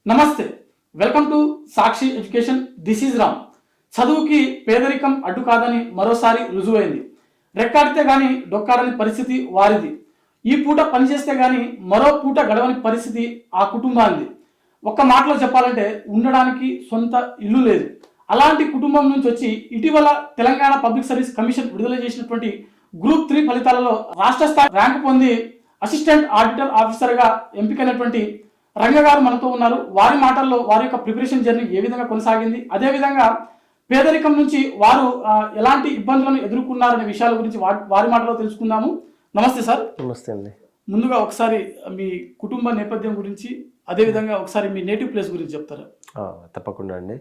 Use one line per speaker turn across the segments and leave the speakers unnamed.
నమస్తే, welcome to Sakshi education. This is Ram. చదువుకి పేదరికం అడ్డు కాదని మరోసారి రుజువైంది. రెక్కాడితే గాని డొక్కాడని పరిస్థితి వారిది. ఈ పూట పనిచేస్తే గాని మరో పూట గడవని పరిస్థితి ఆ కుటుంబానిది. ఒక్క మాటలో చెప్పాలంటే ఉండడానికి సొంత ఇల్లు లేదు. అలాంటి కుటుంబం నుంచి వచ్చి ఇటీవల తెలంగాణ పబ్లిక్ సర్వీస్ కమిషన్ విడుదల చేసినటువంటి గ్రూప్ 3 ఫలితాలలో రాష్ట్ర స్థాయి ర్యాంకు పొంది అసిస్టెంట్ ఆడిటర్ ఆఫీసర్గా ఎంపికైనటువంటి రంగ గారు మనతో ఉన్నారు. వారి మాటల్లో వారి యొక్క ప్రిపరేషన్ జర్నీ ఏ విధంగా కొనసాగింది, అదేవిధంగా పేదరికం నుంచి వారు ఎలాంటి ఇబ్బందులను ఎదుర్కొన్నారనే విషయాల గురించి వారి మాటలో తెలుసుకుందాము. నమస్తే సార్.
నమస్తే అండి.
ముందుగా ఒకసారి మీ కుటుంబ నేపథ్యం గురించి, అదేవిధంగా ఒకసారి మీ నేటివ్ ప్లేస్ గురించి చెప్తారా?
తప్పకుండా అండి.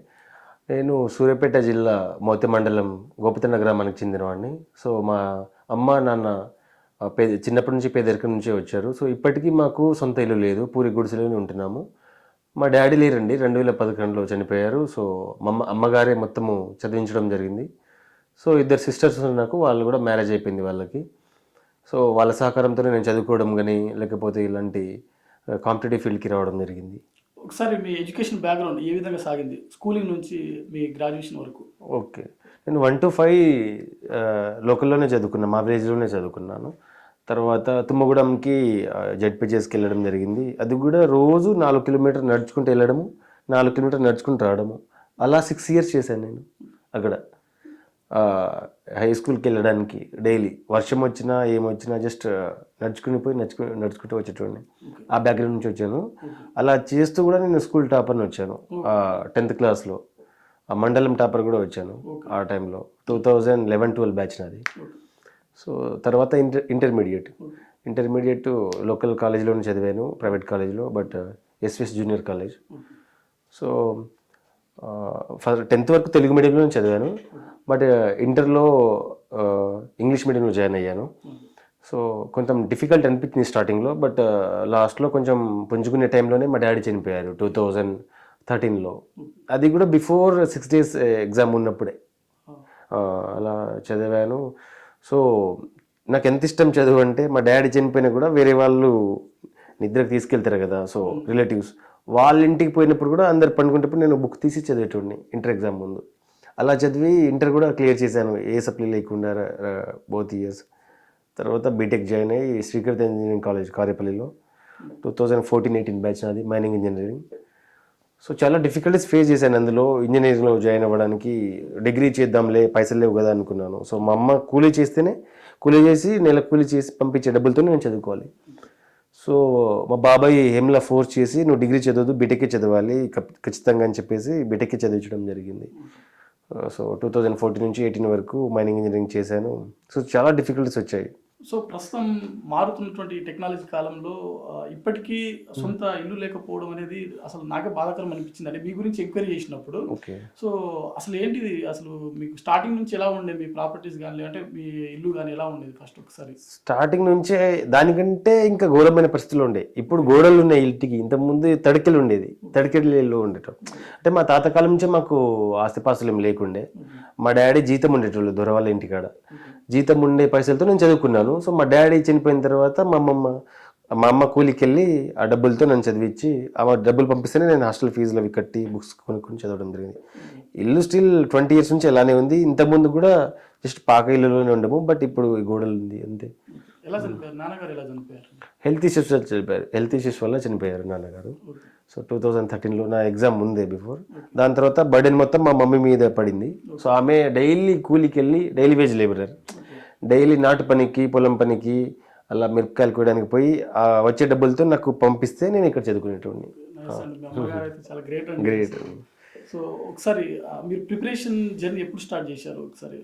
నేను సూర్యాపేట జిల్లా మౌతి మండలం గోపితండ గ్రామానికి చెందినవాడిని. సో మా అమ్మ నాన్న చిన్నప్పటి నుంచి పేదరికం నుంచే వచ్చారు. సో ఇప్పటికీ మాకు సొంత ఇల్లు లేదు, పూరి గుడిసెలోనే ఉంటున్నాము. మా డాడీ లేరండి, 2011లో చనిపోయారు. సో అమ్మగారే మొత్తము చదివించడం జరిగింది. సో 2 సిస్టర్స్ నాకు, వాళ్ళు కూడా మ్యారేజ్ అయిపోయింది వాళ్ళకి. సో వాళ్ళ సహకారంతోనే నేను చదువుకోవడం కానీ లేకపోతే ఇలాంటి కాంపిటేటివ్ ఫీల్డ్కి రావడం జరిగింది.
ఒకసారి మీ ఎడ్యుకేషన్ బ్యాక్గ్రౌండ్ ఏ విధంగా సాగింది, స్కూలింగ్ నుంచి మీ గ్రాడ్యుయేషన్ వరకు?
ఓకే, నేను 1 to 5 లోకల్లోనే చదువుకున్నాను, మా విలేజ్లోనే చదువుకున్నాను. తర్వాత తుమ్మగూడెంకి జెడ్పీజీఎస్కి వెళ్ళడం జరిగింది. అది కూడా రోజు 4 కిలోమీటర్ నడుచుకుంటూ వెళ్ళడము, 4 కిలోమీటర్ నడుచుకుంటూ రావడము. అలా 6 years చేశాను నేను అక్కడ. హై స్కూల్కి వెళ్ళడానికి డైలీ వర్షం వచ్చినా ఏమొచ్చినా జస్ట్ నడుచుకుంటూ వచ్చేటోడిని. ఆ బ్యాక్గ్రౌండ్ నుంచి వచ్చాను. అలా చేస్తూ కూడా నేను స్కూల్ టాపర్ని వచ్చాను 10th క్లాస్లో. ఆ మండలం టాపర్ కూడా వచ్చాను ఆ టైంలో. 2011-12 బ్యాచ్ నాది. సో తర్వాత ఇంటర్మీడియట్ లోకల్ కాలేజ్లోనే చదివాను, ప్రైవేట్ కాలేజ్లో, but SVS junior college. So 10th వరకు తెలుగు మీడియంలోనే చదివాను, బట్ ఇంటర్లో ఇంగ్లీష్ మీడియంలో జాయిన్ అయ్యాను. సో కొంచెం డిఫికల్ట్ అనిపించింది స్టార్టింగ్లో, బట్ లాస్ట్లో కొంచెం పుంజుకునే టైంలోనే మా డాడీ చనిపోయారు 2013లో. అది కూడా బిఫోర్ 6 days ఎగ్జామ్ ఉన్నప్పుడే. అలా చదివాను. సో నాకు ఎంత ఇష్టం చదువు అంటే, మా డాడీ చనిపోయినా కూడా వేరే వాళ్ళు నిద్రకు తీసుకెళ్తారు కదా, సో రిలేటివ్స్, వాళ్ళ ఇంటికి పోయినప్పుడు కూడా అందరు పండుకునేటప్పుడు నేను బుక్ తీసి చదివేటోడిని ఇంటర్ ఎగ్జామ్ ముందు. అలా చదివి ఇంటర్ కూడా క్లియర్ చేశాను, ఏ సప్లీ లేకుండా both years. తర్వాత బీటెక్ జాయిన్ అయ్యి శ్రీకృత ఇంజనీరింగ్ కాలేజ్ కారేపల్లిలో 2014-18 బ్యాచ్ నాది, మైనింగ్ ఇంజనీరింగ్. సో చాలా డిఫికల్టీస్ ఫేస్ చేశాను అందులో. ఇంజనీరింగ్లో జాయిన్ అవ్వడానికి డిగ్రీ చేద్దాంలే, పైసలు లేవు కదా అనుకున్నాను. సో మా అమ్మ కూలీ చేసి నెల కూలీ చేసి పంపించే డబ్బులతో నేను చదువుకోవాలి. సో మా బాబాయ్ హేమ్లా ఫోర్స్ చేసి, నువ్వు డిగ్రీ చదవద్దు, బీటెక్కే చదవాలి ఖచ్చితంగా అని చెప్పేసి బీటెక్కే చదివించడం జరిగింది. సో 2014 నుంచి 18 వరకు మైనింగ్ ఇంజనీరింగ్ చేశాను. సో చాలా డిఫికల్టీస్ వచ్చాయి.
సో ప్రస్తుతం మారుతున్నటువంటి టెక్నాలజీ కాలంలో ఇప్పటికీ సొంత ఇల్లు లేకపోవడం అనేది అసలు నాకే బాధాకరం అనిపించింది. అంటే మీ గురించి ఎంక్వైరీ చేసినప్పుడు, సో అసలు ఏంటిది, అసలు మీకు స్టార్టింగ్ నుంచి ఎలా ఉండేది, మీ ప్రాపర్టీస్ కానీ అంటే మీ ఇల్లు కానీ ఎలా ఉండేది ఫస్ట్ ఒకసారి?
స్టార్టింగ్ నుంచే దానికంటే ఇంకా ఘోరమైన పరిస్థితులు ఉండే. ఇప్పుడు గోడలు ఉన్నాయి ఇంటికి, ఇంతకుముందు తడికెలు ఉండేది, తడికెళ్ళు ఉండేటం. అంటే మా తాతకాలం నుంచే మాకు ఆస్తిపాస్తులు ఏం లేకుండే. మా డాడీ జీతం ఉండేటోళ్ళు దొరవాళ్ళ ఇంటికాడ. జీతం ఉండే పైసలతో నేను చదువుకున్నాను. సో మా డాడీ చనిపోయిన తర్వాత మా అమ్మ కూలికి వెళ్ళి ఆ డబ్బులతో నన్ను చదివించి, ఆ డబ్బులు పంపిస్తేనే నేను హాస్టల్ ఫీజులు అవి కట్టి బుక్స్ కొనుక్కొని చదవడం జరిగింది. ఇల్లు స్టిల్ 20 years నుంచి అలానే ఉంది. ఇంతకుముందు కూడా జస్ట్ పాక ఇల్లులోనే ఉండము, బట్ ఇప్పుడు గోడలు ఉంది అంతే. హెల్త్ ఇష్యూస్ వల్ల చనిపోయారు నాన్నగారు. సో 2013లో నా ఎగ్జామ్ ముందే బిఫోర్. దాని తర్వాత బర్డెన్ మొత్తం మా మమ్మీ మీద పడింది. సో ఆమె డైలీ కూలికి వెళ్ళి, డైలీ వేజ్ లేబరర్, డైలీ నాటు పనికి, పొలం పనికి, అలా మిరపకాయలు కోయడానికి పోయి వచ్చే డబ్బులతో నాకు పంపిస్తే నేను ఇక్కడ చదువుకునేటోడిని. గ్రేట్.
సో ఒకసారి మీరు ప్రిపరేషన్ జర్నీ ఎప్పుడు స్టార్ట్ చేశారు? ఒకసారి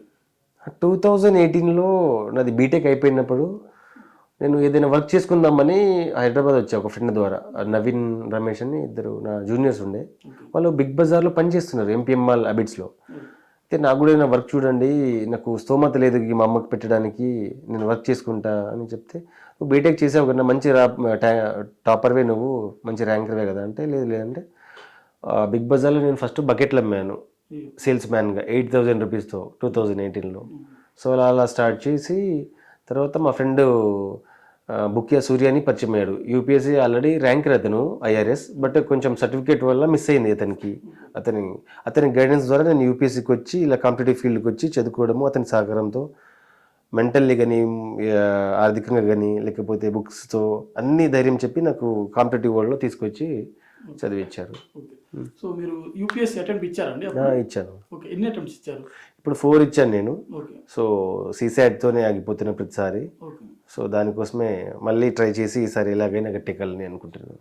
2018లో నాది బీటెక్ అయిపోయినప్పుడు నేను ఏదైనా వర్క్ చేసుకుందామని హైదరాబాద్ వచ్చా ఒక ఫ్రెండ్ ద్వారా. నవీన్, రమేష్ అని 2 నా జూనియర్స్ ఉండే. వాళ్ళు బిగ్ బజార్లో పనిచేస్తున్నారు, ఎంపీఎం మాల్ అబిడ్స్లో. అయితే నాకు కూడా ఏదైనా వర్క్ చూడండి, నాకు స్తోమత లేదు మా అమ్మకి పెట్టడానికి, నేను వర్క్ చేసుకుంటా అని చెప్తే, నువ్వు బీటెక్ చేసావు కదా, మంచి టాపర్వే, నువ్వు మంచి ర్యాంకర్వే కదా అంటే, లేదంటే బిగ్ బజార్లో నేను ఫస్ట్ బకెట్లు అమ్మాను సేల్స్ మ్యాన్గా 8,000 రూపీస్తో 2018లో. సో అలా స్టార్ట్ చేసి తర్వాత మా ఫ్రెండ్ బుక్యా సూర్య అని పరిచయం అయ్యాడు. యూపీఎస్సీ ఆల్రెడీ ర్యాంకర్ అతను ఐఆర్ఎస్, బట్ కొంచెం సర్టిఫికేట్ వల్ల మిస్ అయింది అతనికి. అతని గైడెన్స్ ద్వారా నేను యూపీఎస్సీకి వచ్చి ఇలా కాంపిటేటివ్ ఫీల్డ్కి వచ్చి చదువుకోవడము అతని సహకారంతో, మెంటల్లీ కానీ ఆర్థికంగా కానీ లేకపోతే బుక్స్తో అన్ని ధైర్యం చెప్పి నాకు కాంపిటేటివ్ వరల్డ్లో తీసుకొచ్చి చదివించారు.
సో మీరు యూపీఎస్సీ అటెంప్ట్ ఇచ్చారండి?
ఇచ్చాను.
ఓకే, ఎన్ని అటెంప్ట్స్ ఇచ్చారు?
ఇప్పుడు 4 ఇచ్చాను నేను.
ఓకే.
సో సీసాట్తోనే ఆగిపోతున్నా ప్రతిసారి.
ఓకే.
సో దానికోసమే మళ్ళీ ట్రై చేసి ఈసారి ఎలాగైనా గట్టెక్కాలని అనుకుంటున్నాను.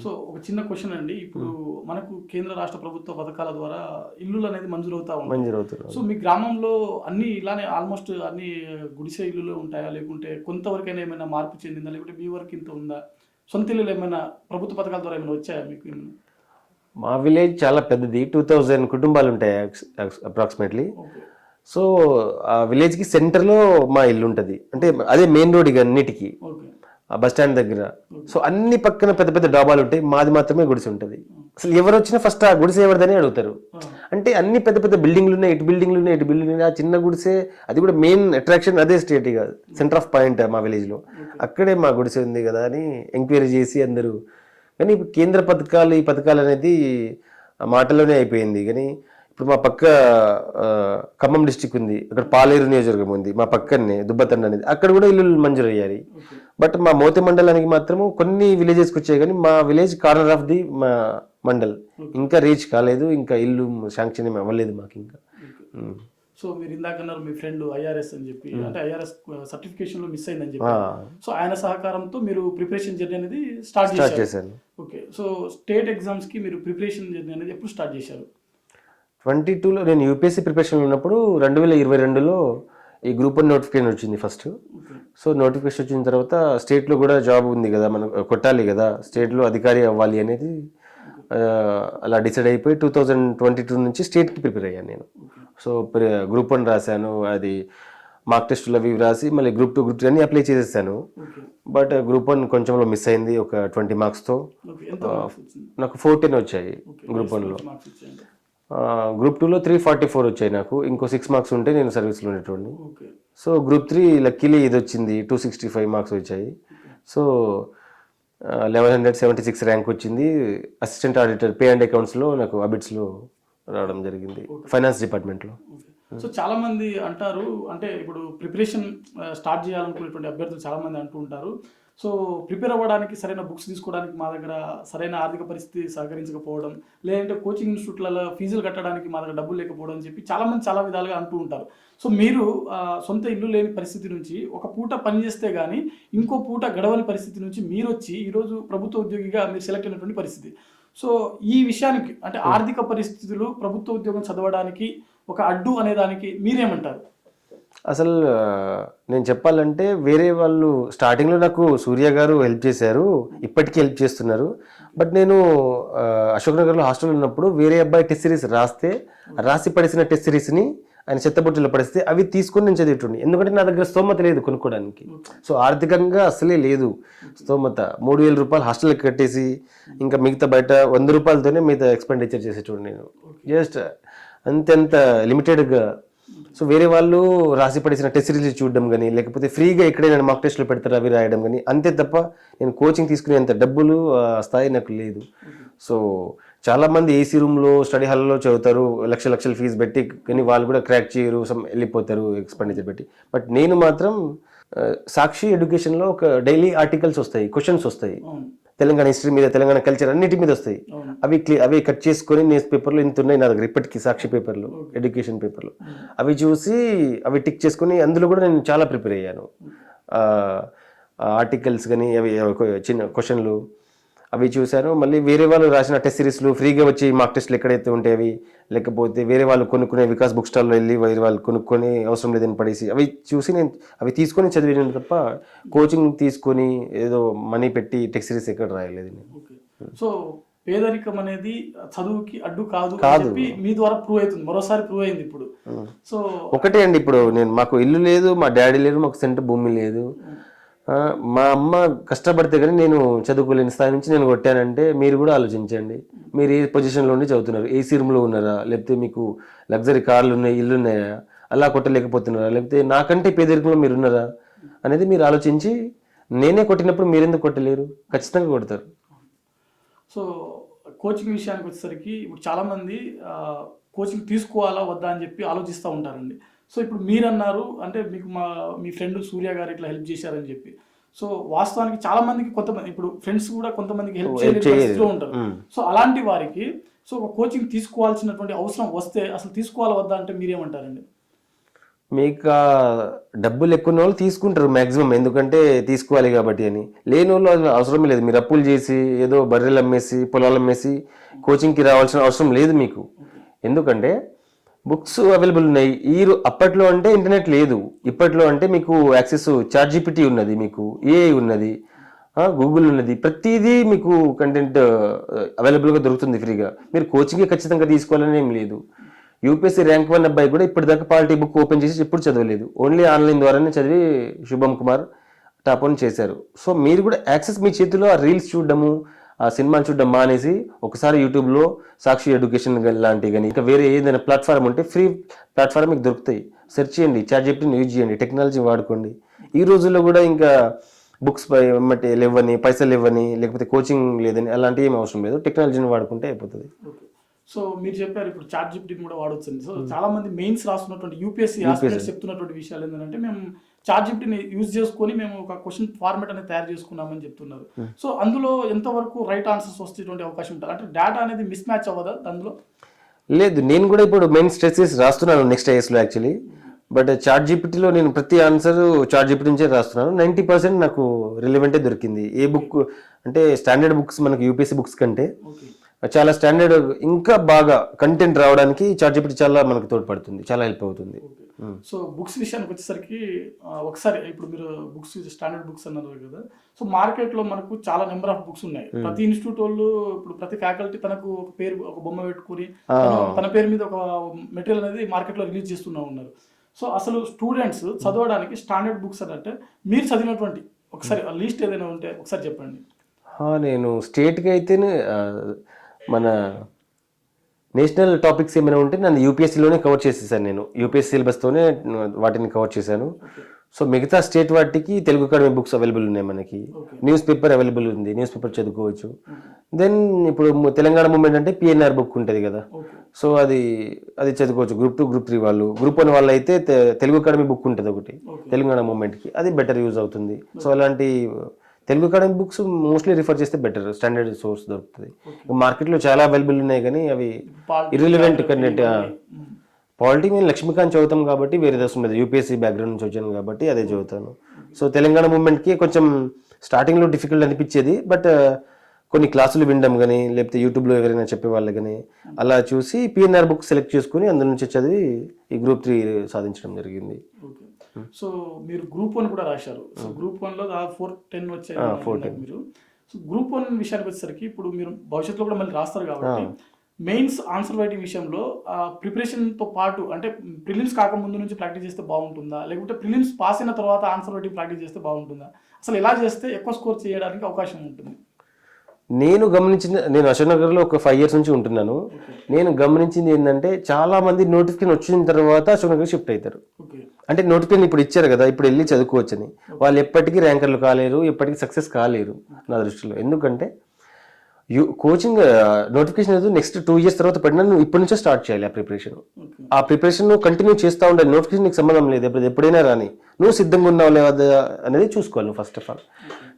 సో ఒక చిన్న క్వశ్చన్ అండి, ఇప్పుడు మనకు కేంద్ర రాష్ట్ర ప్రభుత్వ పథకాల ద్వారా ఇల్లులు అనేది మంజూరవుతాయి. సో మీ గ్రామంలో అన్ని ఇలానే ఆల్మోస్ట్ అన్ని గుడిసె ఇల్లులు ఉంటాయా, లేకుంటే కొంతవరకైనా ఏమైనా మార్పు చెందిందా, లేకుంటే మీ వరకు ఇంత ఉందా? సొంత ఇల్లులు ఏమైనా ప్రభుత్వ పథకాల ద్వారా ఏమైనా వచ్చాయా మీకు?
మా విలేజ్ చాలా పెద్దది, 2000 కుటుంబాలు ఉంటాయి అప్రాక్సిమేట్లీ. సో ఆ విలేజ్కి సెంటర్లో మా ఇల్లు ఉంటుంది, అంటే అదే మెయిన్ రోడ్ ఇక అన్నిటికీ, ఆ బస్ స్టాండ్ దగ్గర. సో అన్ని పక్కన పెద్ద పెద్ద డాబాలు ఉంటాయి, మాది మాత్రమే గుడిసె ఉంటుంది. అసలు ఎవరు వచ్చినా ఫస్ట్ ఆ గుడిసె ఎవరిదని అడుగుతారు. అంటే అన్ని పెద్ద పెద్ద బిల్డింగ్లు ఉన్నాయి, ఇటు బిల్డింగ్లు ఉన్నాయి. ఆ చిన్న గుడిసె, అది కూడా మెయిన్ అట్రాక్షన్ అదే స్టేట్, ఇక సెంటర్ ఆఫ్ పాయింట్ మా విలేజ్లో. అక్కడే మా గుడిసె ఉంది కదా అని ఎంక్వైరీ చేసి అందరూ. కానీ ఇప్పుడు కేంద్ర పథకాలు, ఈ పథకాలు అనేది మాటలోనే అయిపోయింది. కానీ ఇప్పుడు మా పక్క ఖమ్మం డిస్టిక్ ఉంది, అక్కడ పాలేరు నియోజకవర్గం ఉంది, మా పక్కనే దుబ్బతండ అనేది, అక్కడ కూడా ఇల్లు మంజూరు అయ్యాయి. బట్ మా మోతి మండలానికి మాత్రము కొన్ని విలేజెస్కి వచ్చాయి, కానీ మా విలేజ్ కార్నర్ ఆఫ్ ది మా మండల్ ఇంకా రీచ్ కాలేదు, ఇంకా ఇల్లు శాంక్షన్ ఏమి అవ్వలేదు మాకు ఇంకా.
సో మీరు ఇందాక అన్నారు మీ ఫ్రెండ్ ఐఆర్ఎస్ అని చెప్పి, అంటే ఐఆర్ఎస్ సర్టిఫికేషన్ లో మిస్ అయిందని చెప్పి, సో ఆయన సహకారంతో మీరు ప్రిపరేషన్ జర్నీ అనేది స్టార్ట్ చేశారు. ఓకే. సో స్టేట్ ఎగ్జామ్స్ కి మీరు ప్రిపరేషన్ జర్నీ అనేది ఎప్పుడు స్టార్ట్ చేశారు?
22లో నేను యూపీఎస్సీ ప్రిపరేషన్ ఉన్నప్పుడు 2022లో ఈ గ్రూప్ 1 నోటిఫికేషన్ వచ్చింది ఫస్ట్. సో నోటిఫికేషన్ వచ్చిన తర్వాత స్టేట్లో కూడా జాబ్ ఉంది కదా, మనం కొట్టాలి కదా, స్టేట్లో అధికారి అవ్వాలి అనేది అలా డిసైడ్ అయిపోయి 2022 నుంచి స్టేట్కి ప్రిపేర్ అయ్యాను నేను. సో గ్రూప్ 1 రాశాను, అది మార్క్ టెస్టులు అవి రాసి మళ్ళీ గ్రూప్ 2, గ్రూప్ 3 అన్ని అప్లై చేసేసాను. బట్ గ్రూప్ 1 కొంచెంలో మిస్ అయింది, ఒక 20 మార్క్స్తో. నాకు 410 వచ్చాయి గ్రూప్ 1లో. గ్రూప్ 2లో 344 వచ్చాయి నాకు, ఇంకో 6 మార్క్స్ ఉంటే నేను సర్వీస్లో ఉండేటోడిని. సో గ్రూప్ 3 లక్కీలీ ఇది వచ్చింది, 265 మార్క్స్ వచ్చాయి. సో 1176 ర్యాంక్ వచ్చింది. అసిస్టెంట్ ఆడిటర్ పే అండ్ అకౌంట్స్లో నాకు అబిట్స్లో రావడం జరిగింది, ఫైనాన్స్ డిపార్ట్మెంట్లో.
సో చాలా మంది అంటారు, అంటే ఇప్పుడు ప్రిపరేషన్ స్టార్ట్ చేయాలనుకునేటువంటి అభ్యర్థులు చాలా మంది అంటూ ఉంటారు, సో ప్రిపేర్ అవ్వడానికి సరైన బుక్స్ తీసుకోవడానికి మా దగ్గర సరైన ఆర్థిక పరిస్థితి సహకరించకపోవడం, లేదంటే కోచింగ్ ఇన్స్టిట్యూట్లలో ఫీజులు కట్టడానికి మా దగ్గర డబ్బులు లేకపోవడం అని చెప్పి చాలామంది చాలా విధాలుగా అంటూ ఉంటారు. సో మీరు సొంత ఇల్లు లేని పరిస్థితి నుంచి, ఒక పూట పని చేస్తే కానీ ఇంకో పూట గడవని పరిస్థితి నుంచి మీరు వచ్చి ఈరోజు ప్రభుత్వ ఉద్యోగిగా మీరు సెలెక్ట్ అయినటువంటి పరిస్థితి. సో ఈ విషయానికి, అంటే ఆర్థిక పరిస్థితులు ప్రభుత్వ ఉద్యోగం చదవడానికి ఒక అడ్డు అనే దానికి మీరేమంటారు?
అసలు నేను చెప్పాలంటే వేరే వాళ్ళు స్టార్టింగ్లో నాకు సూర్య గారు హెల్ప్ చేశారు, ఇప్పటికీ హెల్ప్ చేస్తున్నారు. బట్ నేను అశోక్ నగర్లో హాస్టల్ ఉన్నప్పుడు వేరే అబ్బాయి టెస్ట్ సిరీస్ రాసి పడేసిన టెస్ట్ సిరీస్ని ఆయన చెత్తబుట్టలో పడిస్తే అవి తీసుకొని నేను చదివేటండి, ఎందుకంటే నా దగ్గర స్తోమత లేదు కొనుక్కోవడానికి. సో ఆర్థికంగా అసలే లేదు స్తోమత. 3000 రూపాయలు హాస్టల్కి కట్టేసి ఇంకా మిగతా బయట 100 రూపాయలతోనే మిగతా ఎక్స్పెండిచర్ చేసేటోడు నేను, జస్ట్ అంత లిమిటెడ్గా. సో వేరే వాళ్ళు రాసి పడేసిన టెస్ట్ సిరీస్ చూడడం కానీ, లేకపోతే ఫ్రీగా ఎక్కడైనా మాక్ టెస్ట్లో పెడతారు అవి రాయడం కానీ, అంతే తప్ప నేను కోచింగ్ తీసుకునేంత డబ్బులు స్థాయి నాకు లేదు. సో చాలామంది ఏసీ రూమ్లో స్టడీ హాల్లో చదువుతారు, లక్షల ఫీజు పెట్టి, కానీ వాళ్ళు కూడా క్రాక్ చేయరు, వెళ్ళిపోతారు ఎక్స్పెండిచర్ పెట్టి. బట్ నేను మాత్రం సాక్షి ఎడ్యుకేషన్లో ఒక డైలీ ఆర్టికల్స్ వస్తాయి, క్వశ్చన్స్ వస్తాయి, తెలంగాణ హిస్టరీ మీద, తెలంగాణ కల్చర్ అన్నిటి మీద వస్తాయి. అవి కట్ చేసుకొని న్యూస్ పేపర్లో ఇంత ఉన్నాయి నా దగ్గర ఇప్పటికీ, సాక్షి పేపర్లో, ఎడ్యుకేషన్ పేపర్లో. అవి చూసి అవి టిక్ చేసుకొని అందులో కూడా నేను చాలా ప్రిపేర్ అయ్యాను. ఆర్టికల్స్ కానీ అవి చిన్న క్వశ్చన్లు అవి చూశాను. మళ్ళీ వేరే వాళ్ళు రాసిన టెస్ట్ సిరీస్లు ఫ్రీగా వచ్చి మాక్ టెస్ట్లు ఎక్కడైతే ఉంటాయి, లేకపోతే వేరే వాళ్ళు కొనుక్కునే వికాస్ బుక్ స్టాల్లో వెళ్ళి వేరే వాళ్ళు కొనుక్కొని అవసరం లేదని పడేసి అవి చూసి నేను అవి తీసుకొని చదివాను తప్ప కోచింగ్ తీసుకొని ఏదో మనీ పెట్టి టెస్ట్ సిరీస్ ఎక్కడ రాయలేదు నేను.
సో పేదరికం అనేది చదువుకి అడ్డు కాదు చెప్పి మీ ద్వారా ప్రూవ్ అవుతుంది, మరోసారి ప్రూవ్ అయింది ఇప్పుడు. సో
ఒకటే అండి, ఇప్పుడు మాకు ఇల్లు లేదు, మా డాడీ లేదు, మాకు సెంటర్ భూమి లేదు, మా అమ్మ కష్టపడితే కానీ నేను చదువుకోలేని స్థాయి నుంచి నేను కొట్టానంటే మీరు కూడా ఆలోచించండి. మీరు ఏ పొజిషన్లో ఉండి చదువుతున్నారు, ఏసీ రూమ్లో ఉన్నారా, లేకపోతే మీకు లగ్జరీ కార్లు ఉన్నాయి, ఇల్లు ఉన్నాయా, అలా కొట్టలేకపోతున్నారా, లేకపోతే నాకంటే పేదరికంలో మీరు ఉన్నారా అనేది మీరు ఆలోచించి నేనే కొట్టినప్పుడు మీరెందుకు కొట్టలేరు? ఖచ్చితంగా కొడతారు.
సో కోచింగ్ విషయానికి వచ్చేసరికి ఇప్పుడు చాలామంది కోచింగ్ తీసుకోవాలా వద్దా అని చెప్పి ఆలోచిస్తూ ఉంటారండి. సో ఇప్పుడు మీరన్నారు అంటే మీకు మీ ఫ్రెండ్ సూర్య గారు ఇట్లా హెల్ప్ చేశారని చెప్పి. సో వాస్తవానికి చాలా మందికి కొంతమంది ఇప్పుడు ఫ్రెండ్స్ కూడా కొంతమందికి హెల్ప్ చేయలేని పరిస్థితిలో ఉంటారు. సో అలాంటి వారికి సో ఒక కోచింగ్ తీసుకోవాల్సినటువంటి అవసరం వస్తే అసలు తీసుకోవాలా వద్దా అంటే మీరేమంటారండి?
మీకు డబ్బులు ఎక్కువ వాళ్ళు తీసుకుంటారు మ్యాక్సిమం, ఎందుకంటే తీసుకోవాలి కాబట్టి అని. లేని వాళ్ళు అది అవసరం లేదు. మీరు అప్పులు చేసి ఏదో బర్రెలు అమ్మేసి పొలాలు అమ్మేసి కోచింగ్కి రావాల్సిన అవసరం లేదు మీకు. ఎందుకంటే బుక్స్ అవైలబుల్ ఉన్నాయి. అప్పట్లో అంటే ఇంటర్నెట్ లేదు, ఇప్పట్లో అంటే మీకు యాక్సెస్ ChatGPT ఉన్నది, మీకు AI ఉన్నది, గూగుల్ ఉన్నది, ప్రతిదీ మీకు కంటెంట్ అవైలబుల్గా దొరుకుతుంది ఫ్రీగా. మీరు కోచింగ్ ఖచ్చితంగా తీసుకోవాలని ఏం లేదు. యూపీఎస్సీ ర్యాంక్ 1 అబ్బాయి కూడా ఇప్పటిదాకా పాలిటీ బుక్ ఓపెన్ చేసి ఎప్పుడు చదవలేదు, ఓన్లీ ఆన్లైన్ ద్వారానే చదివి శుభం కుమార్ టాప్ 1 చేశారు. సో మీరు కూడా యాక్సెస్ మీ చేతిలో, ఆ రీల్స్ చూడడము, ఆ సినిమాలు చూడడం మానేసి ఒకసారి యూట్యూబ్లో సాక్షి ఎడ్యుకేషన్ లాంటివి కానీ ఇంకా వేరే ఏదైనా ప్లాట్ఫామ్ ఉంటే ఫ్రీ ప్లాట్ఫామ్ మీకు దొరుకుతాయి, సెర్చ్ చేయండి, ChatGPTని యూజ్ చేయండి, టెక్నాలజీ వాడుకోండి. ఈ రోజుల్లో కూడా ఇంకా బుక్స్ లేవని, పైసలు ఇవ్వని, లేకపోతే కోచింగ్ లేదని అలాంటివి ఏం అవసరం లేదు, టెక్నాలజీని వాడుకుంటే అయిపోతుంది.
సో మీరు చెప్పారు ఇప్పుడు ChatGPTని కూడా వాడొచ్చండి. సో చాలా మంది మెయిన్స్ రాస్తున్నటువంటి యూపీఎస్సీ ఆస్పిరెంట్స్ చెప్తున్నటువంటి విషయాలు ఏంటంటే మేము ChatGPTని యూజ్ చేసుకొని మేము ఒక క్వశ్చన్ ఫార్మాట్ అనేది తయారు చేసుకున్నామని చెప్తున్నారు. సో అందులో ఎంతవరకు రైట్ ఆన్సర్స్ వచ్చేటువంటి అవకాశం ఉంటుంది అంటే డేటా అనేది మిస్ మ్యాచ్ అవ్వదా అందులో?
లేదు, నేను కూడా ఇప్పుడు మెయిన్ స్ట్రెస్ రాస్తున్నాను నెక్స్ట్ IASలో యాక్చువల్లీ. బట్ ChatGPTలో నేను ప్రతి ఆన్సర్ ChatGPT నుంచే రాస్తున్నాను. 90% నాకు రిలవెంటే దొరికింది. ఏ బుక్ అంటే స్టాండర్డ్ బుక్స్ మనకు యూపీఎస్సీ బుక్స్ కంటే చాలా స్టాండర్డ్ ఇంకా బాగా కంటెంట్ రావడానికి ChatGPT చాలా మనకు తోడ్పడుతుంది, చాలా హెల్ప్ అవుతుంది.
సో బుక్స్ విషయానికి వచ్చేసరికి ఒకసారి ఇప్పుడు మీరు బుక్స్ స్టాండర్డ్ బుక్స్ అన్నారు కదా, సో మార్కెట్లో మనకు చాలా నెంబర్ ఆఫ్ బుక్స్ ఉన్నాయి. ప్రతి ఇన్స్టిట్యూట్ వాళ్ళు ఇప్పుడు ప్రతి ఫ్యాకల్టీ తనకు ఒక పేరు, ఒక బొమ్మ పెట్టుకుని తన పేరు మీద ఒక మెటీరియల్ అనేది మార్కెట్లో రిలీజ్ చేస్తూనే ఉన్నారు. సో అసలు స్టూడెంట్స్ చదవడానికి స్టాండర్డ్ బుక్స్ అని అంటే మీరు చదివినటువంటి ఒకసారి లీస్ట్ ఏదైనా ఉంటే ఒకసారి చెప్పండి.
నేను స్టేట్కి అయితేనే మన నేషనల్ టాపిక్స్ ఏమైనా ఉంటే నన్ను యూపీఎస్సీలోనే కవర్ చేసేసాను. నేను యూపీఎస్సీ సిలబస్తోనే వాటిని కవర్ చేశాను. సో మిగతా స్టేట్ వాటికి తెలుగు అకాడమీ బుక్స్ అవైలబుల్ ఉన్నాయి, మనకి న్యూస్ పేపర్ అవైలబుల్ ఉంది, న్యూస్ పేపర్ చదువుకోవచ్చు. దెన్ ఇప్పుడు తెలంగాణ మూమెంట్ అంటే PNR బుక్ ఉంటుంది కదా, సో అది చదువుకోవచ్చు. గ్రూప్ 2, గ్రూప్ 3 వాళ్ళు, గ్రూప్ 1 వాళ్ళు అయితే తెలుగు అకాడమీ బుక్ ఉంటుంది ఒకటి తెలంగాణ మూమెంట్కి, అది బెటర్ యూజ్ అవుతుంది. సో అలాంటి Telugu academy books mostly refer చేస్తే బెటర్, స్టాండర్డ్ సోర్స్ దొరుకుతుంది. మార్కెట్లో చాలా అవైలబుల్ ఉన్నాయి కానీ అవి ఇర్రిలవెంట్ కంటెంట్. పాలిటీ నేను లక్ష్మీకాంత్ చదువుతాం కాబట్టి వేరే అవసరం లేదు, యూపీఎస్సీ బ్యాక్గ్రౌండ్ నుంచి వచ్చాను కాబట్టి అదే చదువుతాను. సో తెలంగాణ మూమెంట్కి కొంచెం స్టార్టింగ్లో డిఫికల్ట్ అనిపించేది, బట్ కొన్ని క్లాసులు వినడం కానీ లేకపోతే యూట్యూబ్లో ఎవరైనా చెప్పేవాళ్ళు కానీ అలా చూసి PNR బుక్ సెలెక్ట్ చేసుకుని అందులో నుంచి చదివి ఈ గ్రూప్ 3 సాధించడం జరిగింది.
సో మీరు గ్రూప్ 1 కూడా రాశారు. సో గ్రూప్ 1లో 410 వచ్చాయి మీరు. సో గ్రూప్ 1 విషయానికి వచ్చేసరికి ఇప్పుడు మీరు భవిష్యత్తులో కూడా మళ్ళీ రాస్తారు కాబట్టి మెయిన్స్ ఆన్సర్ రైటింగ్ విషయంలో ప్రిపరేషన్తో పాటు అంటే ప్రిలిమ్స్ కాకముందు నుంచి ప్రాక్టీస్ చేస్తే బాగుంటుందా, లేకుంటే ప్రిలిమ్స్ పాస్ అయిన తర్వాత ఆన్సర్ రైటింగ్ ప్రాక్టీస్ చేస్తే బాగుంటుందా? అసలు ఎలా చేస్తే ఎక్కువ స్కోర్ చేయడానికి అవకాశం ఉంటుంది?
నేను అశోక్ నగర్లో ఒక 5 years నుంచి ఉంటున్నాను. నేను గమనించింది ఏంటంటే చాలా మంది నోటిఫికేషన్ వచ్చిన తర్వాత అశోక్ నగర్ షిఫ్ట్ అవుతారు. అంటే నోటిఫికేషన్ ఇప్పుడు ఇచ్చారు కదా, ఇప్పుడు వెళ్ళి చదువుకోవచ్చని. వాళ్ళు ఎప్పటికీ ర్యాంకర్లు కాలేరు, ఎప్పటికీ సక్సెస్ కాలేరు నా దృష్టిలో. ఎందుకంటే కోచింగ్ నోటిఫికేషన్ అనేది నెక్స్ట్ 2 years తర్వాత పడినా నువ్వు ఇప్పటి నుంచే స్టార్ట్ చేయాలి ఆ ప్రిపరేషన్ కంటిన్యూ చేస్తూ ఉండాలి. నోటిఫికేషన్ నీకు సంబంధం లేదు, ఎప్పుడైనా రాని, నువ్వు సిద్ధంగా ఉన్నావు లేదా అనేది చూసుకోవాలి నువ్వు ఫస్ట్ ఆఫ్ ఆల్.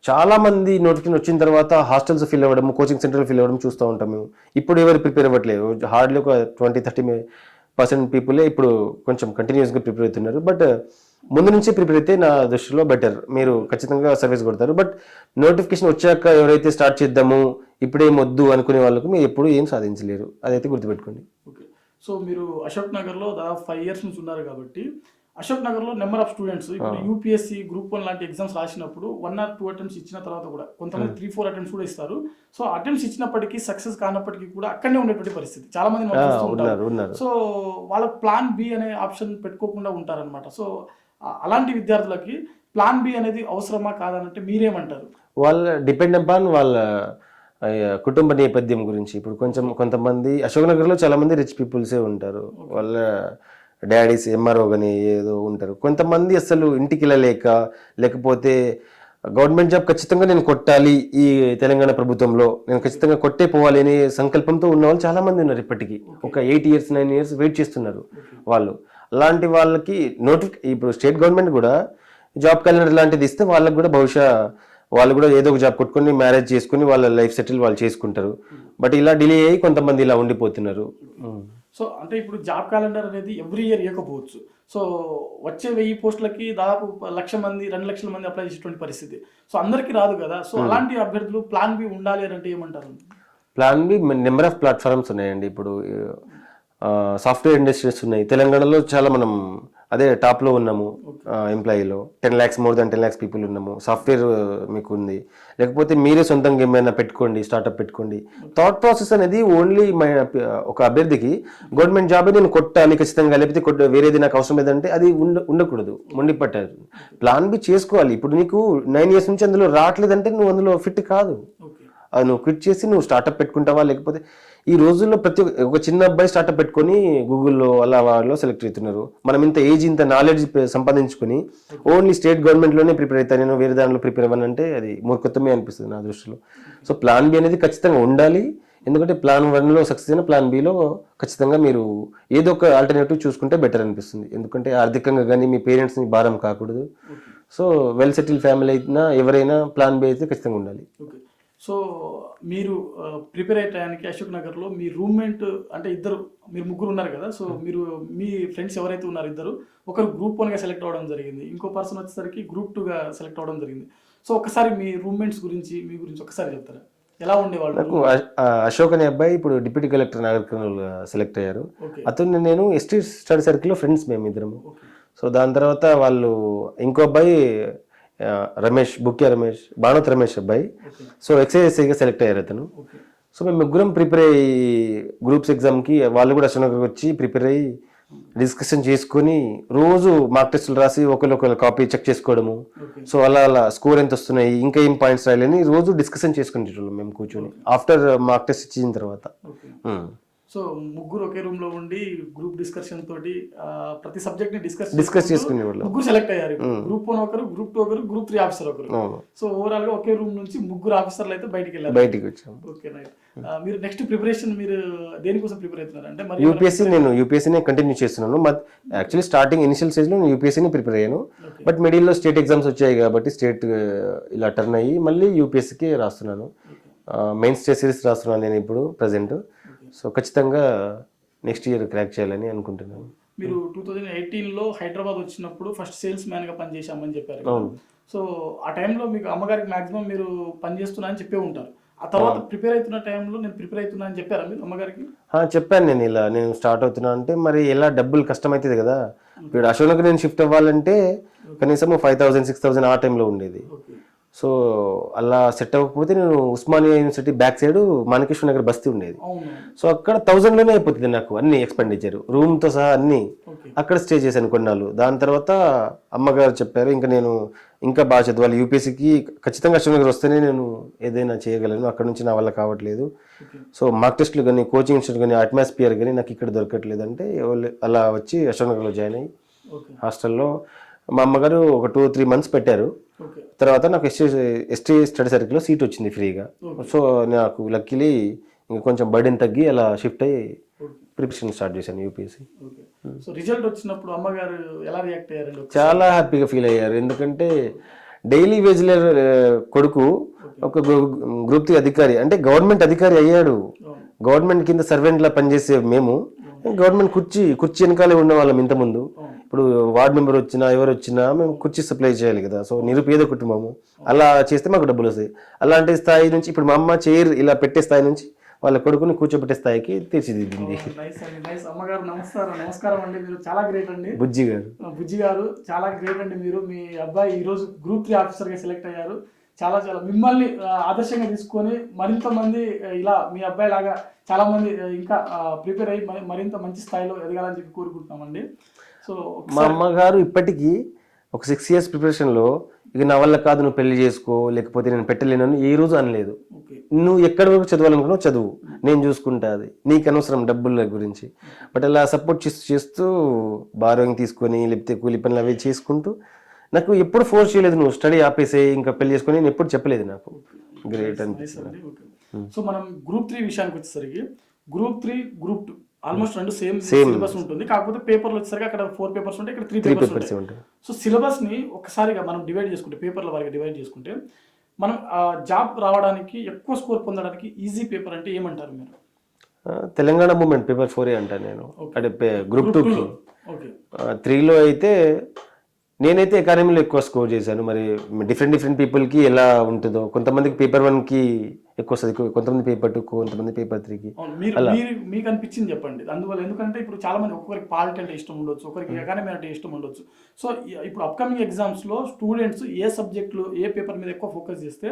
చాలా మంది నోటిఫికేషన్ వచ్చిన తర్వాత హాస్టల్స్ ఫిల్ అవ్వడం, కోచింగ్ సెంటర్లు ఫిల్ అవ్వడం చూస్తూ ఉంటాం మేము. ఇప్పుడు ఎవరు ప్రిపేర్ అవ్వట్లేదు, హార్డ్లీ ఒక 20-30% పీపులే ఇప్పుడు కొంచెం కంటిన్యూస్గా ప్రిపేర్ అవుతున్నారు. బట్ ముందు నుంచి ప్రిపేర్ అయితే నా దృష్టిలో బెటర్, మీరు ఖచ్చితంగా సర్వీస్ కొడతారు. బట్ నోటిఫికేషన్ వచ్చాక ఎవరైతే స్టార్ట్ చేద్దాము ఇప్పుడేం వద్దు అనుకునే వాళ్ళకు మీరు ఎప్పుడు ఏం సాధించలేరు, అదైతే గుర్తుపెట్టుకోండి.
ఓకే. సో మీరు అశోక్ నగర్లో దాదాపు 5 years నుంచి ఉన్నారు కాబట్టి అశోక్ నగర్లో నెంబర్ ఆఫ్ స్టూడెంట్స్ ఇప్పుడు యూపీఎస్సీ గ్రూప్ 1 లాంటి ఎగ్జామ్స్ రాసినప్పుడు 1 or 2 attempts ఇచ్చిన తర్వాత కూడా కొంతమంది 3-4 attempts కూడా ఇస్తారు. సో అటెంప్ట్స్ ఇచ్చినప్పటికీ సక్సెస్ కానప్పటికీ కూడా అక్కడనే ఉండేటువంటి పరిస్థితి చాలా మంది ఉన్నారు. సో వాళ్ళకి ప్లాన్ B అనే ఆప్షన్ పెట్టుకోకుండా ఉంటారనమాట. సో అలాంటి విద్యార్థులకి ప్లాన్ B అనేది అవసరమా కాదనంటే మీరేమంటారు?
వాళ్ళ డిపెండ్ అపాన్ వాళ్ళ కుటుంబ నేపథ్యం గురించి. ఇప్పుడు కొంతమంది అశోక్ నగర్లో చాలా మంది రిచ్ పీపుల్సే ఉంటారు, వాళ్ళ డాడీస్ MRO కానీ ఏదో ఉంటారు. కొంతమంది అసలు ఇంటికి వెళ్ళలేక లేకపోతే గవర్నమెంట్ జాబ్ ఖచ్చితంగా నేను కొట్టాలి ఈ తెలంగాణ ప్రభుత్వంలో, నేను ఖచ్చితంగా కొట్టే పోవాలి అనే సంకల్పంతో ఉన్న వాళ్ళు చాలా మంది ఉన్నారు. ఇప్పటికీ ఒక 8 years 9 years వెయిట్ చేస్తున్నారు వాళ్ళు. అలాంటి వాళ్ళకి ఇప్పుడు స్టేట్ గవర్నమెంట్ కూడా జాబ్ క్యాలెండర్ లాంటిది ఇస్తే వాళ్ళకి కూడా బహుశా వాళ్ళు కూడా ఏదో ఒక జాబ్ కొట్టుకొని మ్యారేజ్ చేసుకుని వాళ్ళ లైఫ్ సెటిల్ వాళ్ళు చేసుకుంటారు. బట్ ఇలా డిలే అయ్యి కొంతమంది ఇలా ఉండిపోతున్నారు.
సో అంటే ఇప్పుడు జాబ్ క్యాలెండర్ అనేది ఎవ్రీ ఇయర్ ఇవ్వకపోవచ్చు. సో వచ్చే 1000 పోస్టులకి దాదాపు 1,00,000 మంది 2,00,000 మంది అప్లై చేసేటువంటి పరిస్థితి. సో అందరికీ రాదు కదా. సో అలాంటి అభ్యర్థులు ప్లాన్ బి ఉండాలి అని అంటే ఏమంటారు?
Plan B number of platforms ఉన్నాయండి. ఇప్పుడు సాఫ్ట్వేర్ ఇండస్ట్రీస్ ఉన్నాయి తెలంగాణలో, చాలా మనం అదే టాప్లో ఉన్నాము. ఎంప్లాయీలో 10 lakhs more than 10 lakhs people ఉన్నాము. సాఫ్ట్వేర్ మీకు ఉంది, లేకపోతే మీరే సొంతంగా ఏమైనా పెట్టుకోండి, స్టార్ట్అప్ పెట్టుకోండి. థాట్ ప్రాసెస్ అనేది ఓన్లీ ఒక అభ్యర్థికి గవర్నమెంట్ జాబ్ నేను కొట్టాలి ఖచ్చితంగా, లేకపోతే వేరేది నాకు అవసరం లేదంటే అది ఉండకూడదు, మొండి పట్టారు. ప్లాన్ బి చేసుకోవాలి. ఇప్పుడు నీకు 9 years నుంచి అందులో రావట్లేదంటే నువ్వు అందులో ఫిట్ కాదు. అది నువ్వు క్విట్ చేసి నువ్వు స్టార్ట్అప్ పెట్టుకుంటావా, లేకపోతే ఈ రోజుల్లో ఒక చిన్న అబ్బాయి స్టార్ట్అప్ పెట్టుకొని గూగుల్లో అలా వాళ్ళు సెలెక్ట్ అవుతున్నారు. మనం ఇంత ఏజ్ ఇంత నాలెడ్జ్ సంపాదించుకొని ఓన్లీ స్టేట్ గవర్నమెంట్లోనే ప్రిపేర్ అవుతాను, నేను వేరే దానిలో ప్రిపేర్ అవ్వనంటే అది మూర్ఖత్వమే అనిపిస్తుంది నా దృష్టిలో. సో ప్లాన్ బి అనేది ఖచ్చితంగా ఉండాలి. ఎందుకంటే ప్లాన్ 1లో సక్సెస్ అయినా ప్లాన్ బిలో ఖచ్చితంగా మీరు ఏదో ఒక ఆల్టర్నేటివ్ చూసుకుంటే బెటర్ అనిపిస్తుంది. ఎందుకంటే ఆర్థికంగా కానీ మీ పేరెంట్స్ని భారం కాకూడదు. సో వెల్ సెటిల్ ఫ్యామిలీ అయినా ఎవరైనా ప్లాన్ బి అయితే ఖచ్చితంగా ఉండాలి.
సో మీరు ప్రిపేర్ అయ్యే టయానికి అశోక్ నగర్లో మీ రూమ్మేట్ అంటే మీరు ముగ్గురు ఉన్నారు కదా. సో మీరు మీ ఫ్రెండ్స్ ఎవరైతే ఉన్నారు ఇద్దరు, ఒకరు Group 1గా సెలెక్ట్ అవ్వడం జరిగింది, ఇంకో పర్సన్ వచ్చేసరికి Group 2గా సెలెక్ట్ అవ్వడం జరిగింది. సో ఒకసారి మీ రూమ్మేట్స్ గురించి మీ గురించి ఒకసారి చెప్తారా? ఎలా ఉండేవాళ్ళు?
నాకు అశోక్ అనే అబ్బాయి ఇప్పుడు deputy collector Nagar Kurnool select అయ్యారు. అతను నేను ఎస్టీ స్టడీ సర్కిల్లో ఫ్రెండ్స్ మేము ఇద్దరము. సో దాని తర్వాత వాళ్ళు ఇంకో అబ్బాయి రమేష్, బుక్యా రమేష్, బాణోత్ రమేష్ అబ్బాయి. సో ఎక్సైఎస్ఐగా సెలెక్ట్ అయ్యారు అతను. సో మేము ముగ్గురం ప్రిపేర్ అయ్యి గ్రూప్స్ ఎగ్జామ్కి వాళ్ళు కూడా అశోక్ నగర్కి వచ్చి ప్రిపేర్ అయ్యి డిస్కషన్ చేసుకుని రోజు మార్క్ టెస్టులు రాసి ఒకరు కాపీ చెక్ చేసుకోవడము. సో అలా స్కోర్ ఎంత వస్తున్నాయి, ఇంకా ఏం పాయింట్స్ రాయాలని రోజు డిస్కషన్ చేసుకునేటోళ్ళం మేము కూర్చొని ఆఫ్టర్ మార్క్ టెస్ట్ ఇచ్చిన తర్వాత.
సో ముగ్గురు ఒకే రూమ్ లో ఉండి గ్రూప్ డిస్కషన్ తోటి ప్రతి సబ్జెక్ట్ ని
డిస్కస్ చేసుకునేవాళ్ళు.
ముగ్గురు సెలెక్ట్ అయ్యారు. Group 1 ఒకరు, Group 2 ఒకరు, Group 3 ఆఫీసర్ ఒకరు. సో ఓవరాల్ గా ఒకే రూమ్ నుంచి ముగ్గురు ఆఫీసర్లు అయితే బయటికి వచ్చాము. Okay right. మీరు నెక్స్ట్ ప్రిపరేషన్ మీరు దేనికోసం ప్రిపేర్ అవుతున్నారు అంటే? మరి
యూపీఎస్సీ కంటిన్యూ చేస్తున్నాను. యాక్చువల్లీ స్టార్టింగ్ ఇనిషియల్ స్టేజ్ లో నేను యూపీఎస్సీని ప్రిపేర్ అయ్యాను. బట్ మిడిల్లో స్టేట్ ఎగ్జామ్స్ వచ్చాయి కాబట్టి స్టేట్ ఇలా టర్న్ అయ్యి మళ్ళీ యూపీఎస్సీకి రాస్తున్నాను. మెయిన్ స్టేట్ సిరీస్ రాస్తున్నాను నేను ఇప్పుడు ప్రజెంట్. సో ఖచ్చితంగా నెక్స్ట్ ఇయర్ క్రాక్ చేయాలని అనుకుంటున్నాను.
మీరు 2018లో హైదరాబాద్ వచ్చినప్పుడు ఫస్ట్ సేల్స్ మ్యాన్ గా పనిచేశామని చెప్పారు. సో ఆ టైంలో మీకు అమ్మగారికి మాక్సిమం మీరు పనిచేస్తున్నా అని చెప్పే ఉంటారు. ఆ తర్వాత ప్రిపేర్ అవుతున్న టైంలో నేను ప్రిపేర్ అవుతున్నా అని చెప్పారా మీరు అమ్మగారికి?
చెప్పాను. నేను స్టార్ట్ అవుతున్నా అంటే మరి ఎలా డబ్బులు కష్టమవుతుంది కదా. ఇప్పుడు అశోక్ నేను షిఫ్ట్ అవ్వాలంటే కనీసం 5,000 6,000 ఆ టైంలో ఉండేది. సో అలా సెట్ అవ్వకపోతే నేను Osmania university back side Manikeshwara Nagar బస్తీ ఉండేది. సో అక్కడ 1000లోనే అయిపోతుంది నాకు అన్ని ఎక్స్పెండిచర్, రూమ్తో సహా అన్ని. అక్కడ స్టే చేశాను కొన్నాళ్ళు. దాని తర్వాత అమ్మగారు చెప్పారు ఇంకా బాగా చదవాలి, యూపీఎస్సీకి ఖచ్చితంగా అశోక్ నగర్ వస్తేనే నేను ఏదైనా చేయగలను, అక్కడ నుంచి నా వల్ల కావట్లేదు. సో మార్క్ టెస్ట్లు కానీ కోచింగ్ ఇన్స్టిట్యూట్ కానీ అట్మాస్ఫియర్ కానీ నాకు ఇక్కడ దొరకట్లేదు అంటే అలా వచ్చి అశోక్ నగర్లో జాయిన్ అయ్యి హాస్టల్లో మా అమ్మగారు ఒక 2-3 months పెట్టారు. తర్వాత నాకు ఎస్టీ స్టడీ సర్కిల్లో సీట్ వచ్చింది ఫ్రీగా. సో నాకు లక్కీలీ ఇంకా కొంచెం బర్డెన్ తగ్గి అలా షిఫ్ట్ అయ్యి ప్రిపరేషన్ స్టార్ట్ చేశాను యూపీఎస్సీ.
సో రిజల్ట్ వచ్చినప్పుడు అమ్మగారు ఎలా రియాక్ట్ అయ్యారు?
చాలా హ్యాపీగా ఫీల్ అయ్యారు. ఎందుకంటే డైలీ వేజ్లర్ కొడుకు ఒక గ్రూప్ 3 అధికారి అంటే గవర్నమెంట్ అధికారి అయ్యాడు. గవర్నమెంట్ కింద సర్వెంట్లా పనిచేసే మేము గవర్నమెంట్ కుర్చీ వెనకాలే ఉన్న వాళ్ళం ఇంతకుముందు. ఇప్పుడు వార్డ్ మెంబర్ వచ్చినా ఎవరు వచ్చినా మేము కుర్చీ సప్లై చేయాలి కదా. సో నిరుపేద కుటుంబము, అలా చేస్తే మాకు డబ్బులు వస్తాయి. అలాంటి స్థాయి నుంచి ఇప్పుడు మా అమ్మ చైర్ ఇలా పెట్టే స్థాయి నుంచి వాళ్ళ కొడుకుని కూర్చోబెట్టే స్థాయికి తీర్చిదిద్దింది.
అమ్మగారు నమస్కారం అండి. మీరు చాలా గ్రేట్ అండి.
బుజ్జి
గారు చాలా గ్రేట్ అండి. మీరు మీ అబ్బాయి ఈ రోజు Group 3 ఆఫీసర్గా సెలెక్ట్ అయ్యారు. చాలా మిమ్మల్ని ఆదర్శంగా తీసుకొని మరింత మంది ఇలా మీ అబ్బాయి లాగా చాలా మంది ఇంకా ప్రిపేర్ అయ్యి మరింత మంచి స్థాయిలో ఎదగాలని చెప్పి కోరుకుంటున్నామండి. సో
మా అమ్మగారు ఇప్పటికీ ఒక 6 years ప్రిపరేషన్లో ఇక నా వల్ల కాదు, నువ్వు పెళ్లి చేసుకో, లేకపోతే నేను పెట్టలేను అని ఏ రోజు అనలేదు. నువ్వు ఎక్కడి వరకు చదవాలనుకున్నావు చదువు, నేను చూసుకుంటా, అది నీకు అనవసరం డబ్బుల గురించి. బట్ అలా సపోర్ట్ చేస్తూ బారోయింగ్ తీసుకొని లేకపోతే కూలి పనులు అవి చేసుకుంటూ నాకు ఎప్పుడు ఫోర్స్ చేయలేదు, నువ్వు స్టడీ ఆపేసే ఇంకా పెళ్లి చేసుకొని, నేను ఎప్పుడు చెప్పలేదు నాకు. గ్రేట్ అనిపిస్తుంది.
సో మనం గ్రూప్ 3 విషయానికి వచ్చేసరికి గ్రూప్ 3 గ్రూప్ 2 ఆల్మోస్ట్ రెండు సేమ్ సిలబస్ ఉంటుంది, కాకపోతే పేపర్లు వచ్చేసరికి అక్కడ 4 పేపర్స్ ఉంటాయి, ఇక్కడ 3 పేపర్స్ ఉంటాయి. సో సిలబస్ ని ఒకసారిగా మనం డివైడ్ చేసుకుంటే, పేపర్ల వారిగా డివైడ్ చేసుకుంటే మనం జాబ్ రావడానికి ఎక్కువ స్కోర్ పొందడానికి ఈజీ పేపర్ అంటే ఏమంటారు మీరు?
తెలంగాణ మూమెంట్ పేపర్ 4 అంటాను నేను. అంటే గ్రూప్ 2కి. 3లో అయితే నేనైతే ఎకానమీలో ఎక్కువ స్కోర్ చేశాను. మరి డిఫరెంట్ పీపుల్కి ఎలా ఉంటుందో, కొంతమందికి పేపర్ 1కి ఎక్కువ వస్తుంది, కొంతమంది పేపర్ 2, కొంతమంది పేపర్ 3కి.
మీకు అనిపించింది చెప్పండి అందువల్ల. ఎందుకంటే ఇప్పుడు చాలా మంది ఒక్కొక్కరికి పాలిటీ అంటే ఇష్టం ఉండొచ్చు, ఒకరికి ఎకానమీ అంటే ఇష్టం ఉండొచ్చు. సో ఇప్పుడు అప్కమింగ్ ఎగ్జామ్స్ లో స్టూడెంట్స్ ఏ సబ్జెక్టులు ఏ పేపర్ మీద ఎక్కువ ఫోకస్ చేస్తే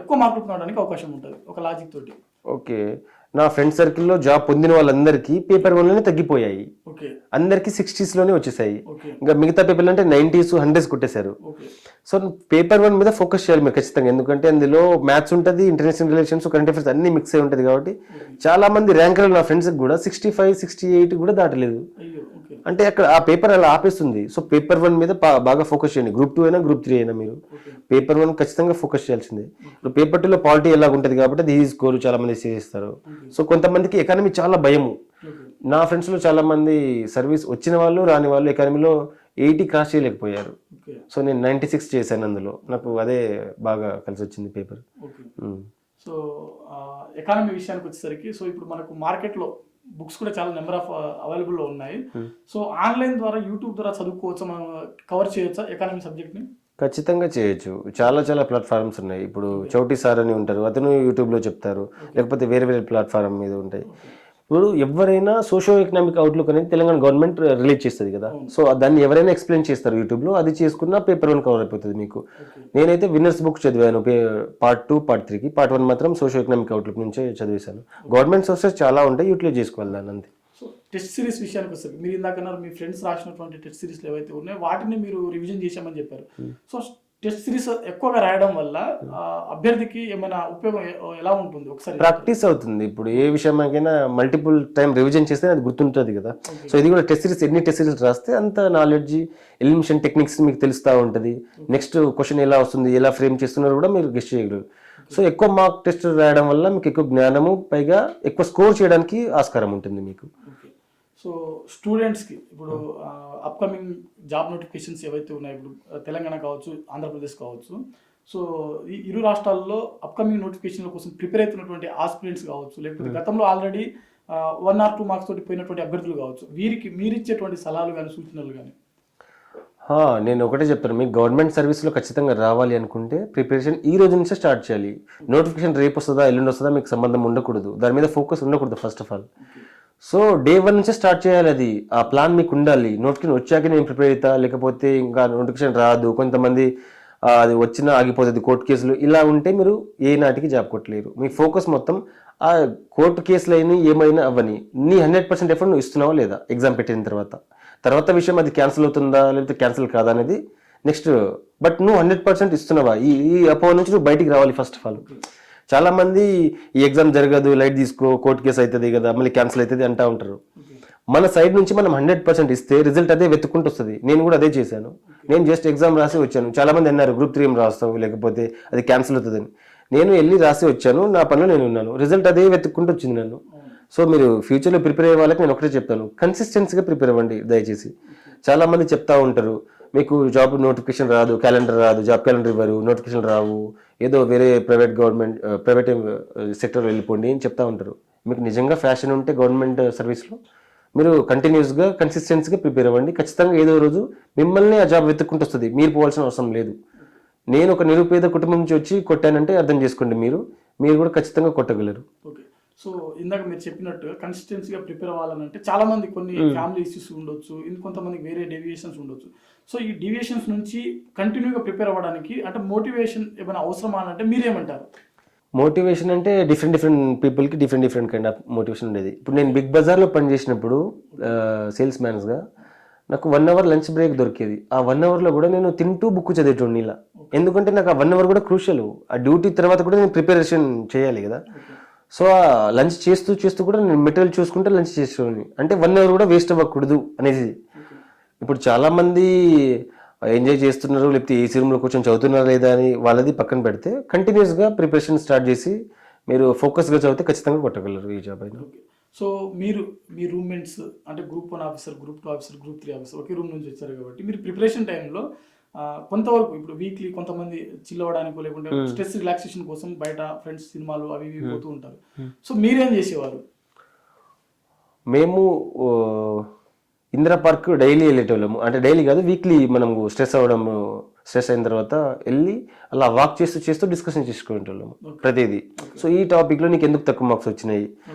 ఎక్కువ మార్కులు పొందడానికి అవకాశం ఉంటుంది ఒక లాజిక్ తోటి?
ఓకే, నా ఫ్రెండ్ సర్కిల్లో జాబ్ పొందిన వాళ్ళందరికీ పేపర్ 1లోనే తగ్గిపోయాయి, అందరికి 60s లోనే వచ్చేసాయి. ఇంకా మిగతా పేపర్లు అంటే 90s 100s కొట్టేశారు. సో పేపర్ 1 మీద ఫోకస్ చేయాలి మీరు ఖచ్చితంగా, ఎందుకంటే అందులో మ్యాథ్స్ ఉంటుంది, ఇంటర్నేషనల్ రిలేషన్స్, కరెంట్ అఫేర్స్ అన్ని మిక్స్ అయి ఉంటుంది. కాబట్టి చాలా మంది ర్యాంకర్లు నా ఫ్రెండ్స్ కూడా 65, 68 కూడా దాటలేదు. అంటే అక్కడ ఆ పేపర్ అలా ఆపేస్తుంది. సో పేపర్ 1 మీద బాగా ఫోకస్ చేయండి. గ్రూప్ 2 అయినా గ్రూప్ 3 అయినా మీరు పేపర్ 1 ఖచ్చితంగా ఫోకస్ చేయాల్సిందే. ఇప్పుడు పేపర్ 2లో పాలిటీ ఎలా ఉంటుంది కాబట్టి అది ఈజీ స్కోర్ చాలా మంది చేస్తారు. సో కొంతమందికి ఎకానమీ చాలా భయము. నా ఫ్రెండ్స్ లో చాలా మంది సర్వీస్ వచ్చిన వాళ్ళు, రాని వాళ్ళు ఎకానమీలో 80 క్రాస్ చేయలేకపోయారు. సో నేను 96 చేశాను అందులో. నాకు అదే బాగా కలిసి వచ్చింది పేపర్.
సో ఎకానమీ విషయానికి వచ్చేసరికి, సో ఇప్పుడు మనకు మార్కెట్లో బుక్స్ కూడా చాలా నెంబర్ ఆఫ్ అవైలబుల్లో ఉన్నాయి. సో ఆన్లైన్ ద్వారా, యూట్యూబ్ ద్వారా చదువుకోవచ్చా, మనం కవర్ చేయొచ్చా ఎకానమీ సబ్జెక్ట్ని?
ఖచ్చితంగా చేయొచ్చు. చాలా ప్లాట్ఫామ్స్ ఉన్నాయి. ఇప్పుడు చౌటి సార్ అని ఉంటారు, అతను యూట్యూబ్లో చెప్తారు, లేకపోతే వేరే ప్లాట్ఫామ్ మీద ఉంటాయి. ఇప్పుడు ఎవరైనా సోషో ఎకనామిక్ అవుట్లుక్ అనేది తెలంగాణ గవర్నమెంట్ రిలీజ్ చేస్తుంది కదా. సో దాన్ని ఎవరైనా ఎక్స్ప్లెయిన్ చేస్తారు యూట్యూబ్లో, అది చేసుకున్న పేపర్ 1 కవర్ అయిపోతుంది మీకు. నేనైతే విన్నర్స్ బుక్ చదివాను పార్ట్ 2, పార్ట్ 3కి. పార్ట్ 1 మాత్రం సోషో ఎకనామిక్ అవుట్లుక్ నుంచే చదివేశాను. గవర్నమెంట్ సోర్సెస్ చాలా ఉంటాయి, యూటిలైజ్ చేసుకోవాలి దాన్ని అంతే.
సో టెస్ట్ సిరీస్ విషయానికి వస్తుంది, మీరు ఇందాకన్నారు మీ ఫ్రెండ్స్ రాసినటువంటి టెస్ట్ సిరీస్లు ఏవైతే ఉన్నాయో వాటిని మీరు రివిజన్ చేశామని చెప్పారు. సో టెస్ట్ సిరీస్ ఎక్కువగా రాయడం వల్ల అభ్యర్థికి ఏమైనా ఉపయోగం ఎలా ఉంటుంది? ఒకసారి
ప్రాక్టీస్ అవుతుంది. ఇప్పుడు ఏ విషయమైనా మల్టిపుల్ టైం రివిజన్ చేస్తే అది గుర్తుంటుంది కదా. సో ఇది కూడా టెస్ట్ సిరీస్, ఎన్ని టెస్ట్ సిరీస్ రాస్తే అంత నాలెడ్జ్, ఎలిమినేషన్ టెక్నిక్స్ మీకు తెలుస్తూ ఉంటుంది. నెక్స్ట్ క్వశ్చన్ ఎలా వస్తుంది, ఎలా ఫ్రేమ్ చేస్తున్నారు కూడా మీరు గెస్ట్ చేయగలరు. సో ఎక్కువ మార్క్ టెస్ట్ రాయడం వల్ల మీకు ఎక్కువ జ్ఞానము, పైగా ఎక్కువ స్కోర్ చేయడానికి ఆస్కారం ఉంటుంది మీకు.
సో స్టూడెంట్స్కి ఇప్పుడు అప్కమింగ్ జాబ్ నోటిఫికేషన్స్ ఏవైతే ఉన్నాయో, ఇప్పుడు తెలంగాణ కావచ్చు, ఆంధ్రప్రదేశ్ కావచ్చు, సో ఈ ఇరు రాష్ట్రాల్లో అప్కమింగ్ నోటిఫికేషన్ల కోసం ప్రిపేర్ అవుతున్నటువంటి ఆస్పిరెంట్స్ కావచ్చు, లేకపోతే గతంలో ఆల్రెడీ 1 or 2 మార్క్స్ తోటి పోయినటువంటి అభ్యర్థులు కావచ్చు, వీరికి మీరు ఇచ్చేటువంటి సలహాలు కానీ సూచనలు కానీ?
నేను ఒకటే చెప్తాను, మీకు గవర్నమెంట్ సర్వీస్లో ఖచ్చితంగా రావాలి అనుకుంటే ప్రిపరేషన్ ఈ రోజు నుంచే స్టార్ట్ చేయాలి. నోటిఫికేషన్ రేపు వస్తుందా, ఎల్లుండి వస్తుందా మీకు సంబంధం ఉండకూడదు, దాని మీద ఫోకస్ ఉండకూడదు first of all. So day 1 నుంచే స్టార్ట్ చేయాలి. అది ఆ ప్లాన్ మీకు ఉండాలి. నోటిఫికేషన్ వచ్చాక నేను ప్రిపేర్ అవుతా, లేకపోతే ఇంకా నోటిఫికేషన్ రాదు, కొంతమంది అది వచ్చినా ఆగిపోతుంది, కోర్టు కేసులు ఇలా ఉంటే మీరు ఏ నాటికి జాబ్ కొట్టలేరు. మీ ఫోకస్ మొత్తం ఆ కోర్టు కేసులు అయినా ఏమైనా అవ్వని, నీ 100% ఎఫర్ట్ నువ్వు ఇస్తున్నావా లేదా ఎగ్జామ్ పెట్టిన తర్వాత విషయం అది క్యాన్సిల్ అవుతుందా లేకపోతే క్యాన్సిల్ కాదా అనేది నెక్స్ట్. బట్ నువ్వు 100% ఇస్తున్నావా, ఈ అపోహ నుంచి నువ్వు బయటికి రావాలి ఫస్ట్ ఆఫ్ ఆల్. చాలా మంది ఈ ఎగ్జామ్ జరగదు, లైట్ తీసుకో, కోర్టు కేసు అవుతుంది కదా, మళ్ళీ క్యాన్సిల్ అవుతుంది అంటూ ఉంటారు. మన సైడ్ నుంచి మనం 100% ఇస్తే రిజల్ట్ అదే వెతుక్కుంటూ వస్తుంది. నేను కూడా అదే చేశాను. నేను జస్ట్ ఎగ్జామ్ రాసి వచ్చాను. చాలా మంది అన్నారు గ్రూప్ 3 రాస్తావు లేకపోతే అది క్యాన్సిల్ అవుతుందని. నేను వెళ్ళి రాసి వచ్చాను, నా పనిలో నేను ఉన్నాను, రిజల్ట్ అదే వెతుక్కుంటూ వచ్చింది నన్ను. సో మీరు ఫ్యూచర్లో ప్రిపేర్ అయ్యే వాళ్ళకి నేను ఒకటే చెప్తాను, కన్సిస్టెన్సీగా ప్రిపేర్ అవ్వండి దయచేసి. చాలా మంది చెప్తా ఉంటారు మీకు జాబ్ నోటిఫికేషన్ రాదు, క్యాలెండర్ రాదు, జాబ్ క్యాలెండర్ ఇవ్వరు, నోటిఫికేషన్ రావు, ఏదో వేరే ప్రైవేట్ సెక్టర్ వెళ్ళిపోండి అని చెప్తా ఉంటారు. మీకు నిజంగా ఫ్యాషన్ ఉంటే గవర్నమెంట్ సర్వీస్లో మీరు కంటిన్యూస్గా కన్సిస్టెన్సీగా ప్రిపేర్ అవ్వండి. ఖచ్చితంగా ఏదో రోజు మిమ్మల్ని ఆ జాబ్ వెతుక్కుంటూ వస్తుంది, మీరు పోవాల్సిన అవసరం లేదు. నేను ఒక నిరుపేద కుటుంబం నుంచి వచ్చి కొట్టానంటే అర్థం చేసుకోండి, మీరు కూడా ఖచ్చితంగా కొట్టగలరు.
ఓకే, సో ఇందాక మీరు చెప్పినట్టు కన్సిస్టెన్సీగా ప్రిపేర్ అవ్వాలని చాలా మంది కొన్ని ఫ్యామిలీ ఇష్యూస్ ఉండొచ్చు, ఇంకొంతమందికి వేరే డేవియేషన్స్ ఉండొచ్చు. సో ఈ డీవియేషన్స్ నుంచి కంటిన్యూగా ప్రిపేర్ అవ్వడానికి అంటే మోటివేషన్ ఏమైనా అవసరమా అంటే మీరేమంటారు?
మోటివేషన్ అంటే డిఫరెంట్ పీపుల్కి డిఫరెంట్ కైండ్ ఆఫ్ మోటివేషన్ ఉండేది. ఇప్పుడు నేను బిగ్ బజార్లో పనిచేసినప్పుడు సేల్స్ మ్యాన్స్గా నాకు 1 hour లంచ్ బ్రేక్ దొరికేది. ఆ 1 hourలో కూడా నేను తింటూ బుక్ చదివేటోడిని ఇలా. ఎందుకంటే నాకు ఆ 1 hour కూడా క్రూషియల్. ఆ డ్యూటీ తర్వాత కూడా నేను ప్రిపరేషన్ చేయాలి కదా. సో ఆ లంచ్ చేస్తూ కూడా నేను మెటీరియల్ చూసుకుంటే లంచ్ చేసేవాడిని. అంటే 1 hour కూడా వేస్ట్ అవ్వకూడదు అనేది. ఇప్పుడు చాలా మంది ఎంజాయ్ చేస్తున్నారు లేకపోతే ఏసీ రూమ్లో కూర్చొని చదువుతున్నారా లేదా అని వాళ్ళది పక్కన పెడితే కంటిన్యూస్గా ప్రిపరేషన్ స్టార్ట్ చేసి మీరు ఫోకస్గా చదివితే ఖచ్చితంగా కొట్టగలరు ఈ జాబ్ అయినా.
ఓకే. సో మీరు మీ రూమ్మేట్స్ అంటే group 1 officer, group 2 officer, group 3 officer ఒకే రూమ్ నుంచి వచ్చారు కాబట్టి మీరు ప్రిపరేషన్ టైంలో కొంతవరకు ఇప్పుడు వీక్లీ కొంతమంది చిల్ అవ్వడానికి లేకుంటే స్ట్రెస్ రిలాక్సేషన్ కోసం బయట ఫ్రెండ్స్ సినిమాలు అవి ఇవి పోతూ ఉంటారు. సో మీరేం చేసేవారు?
మేము ఇందిరా పార్క్ డైలీ వెళ్ళేటోళ్ళము, అంటే డైలీ కాదు వీక్లీ. మనము స్ట్రెస్ అయిన తర్వాత వెళ్ళి అలా వాక్ చేస్తూ డిస్కషన్ చేసుకునేటోళ్ళము ప్రతిదీ. సో ఈ టాపిక్లో నీకు ఎందుకు తక్కువ మార్క్స్ వచ్చినాయి,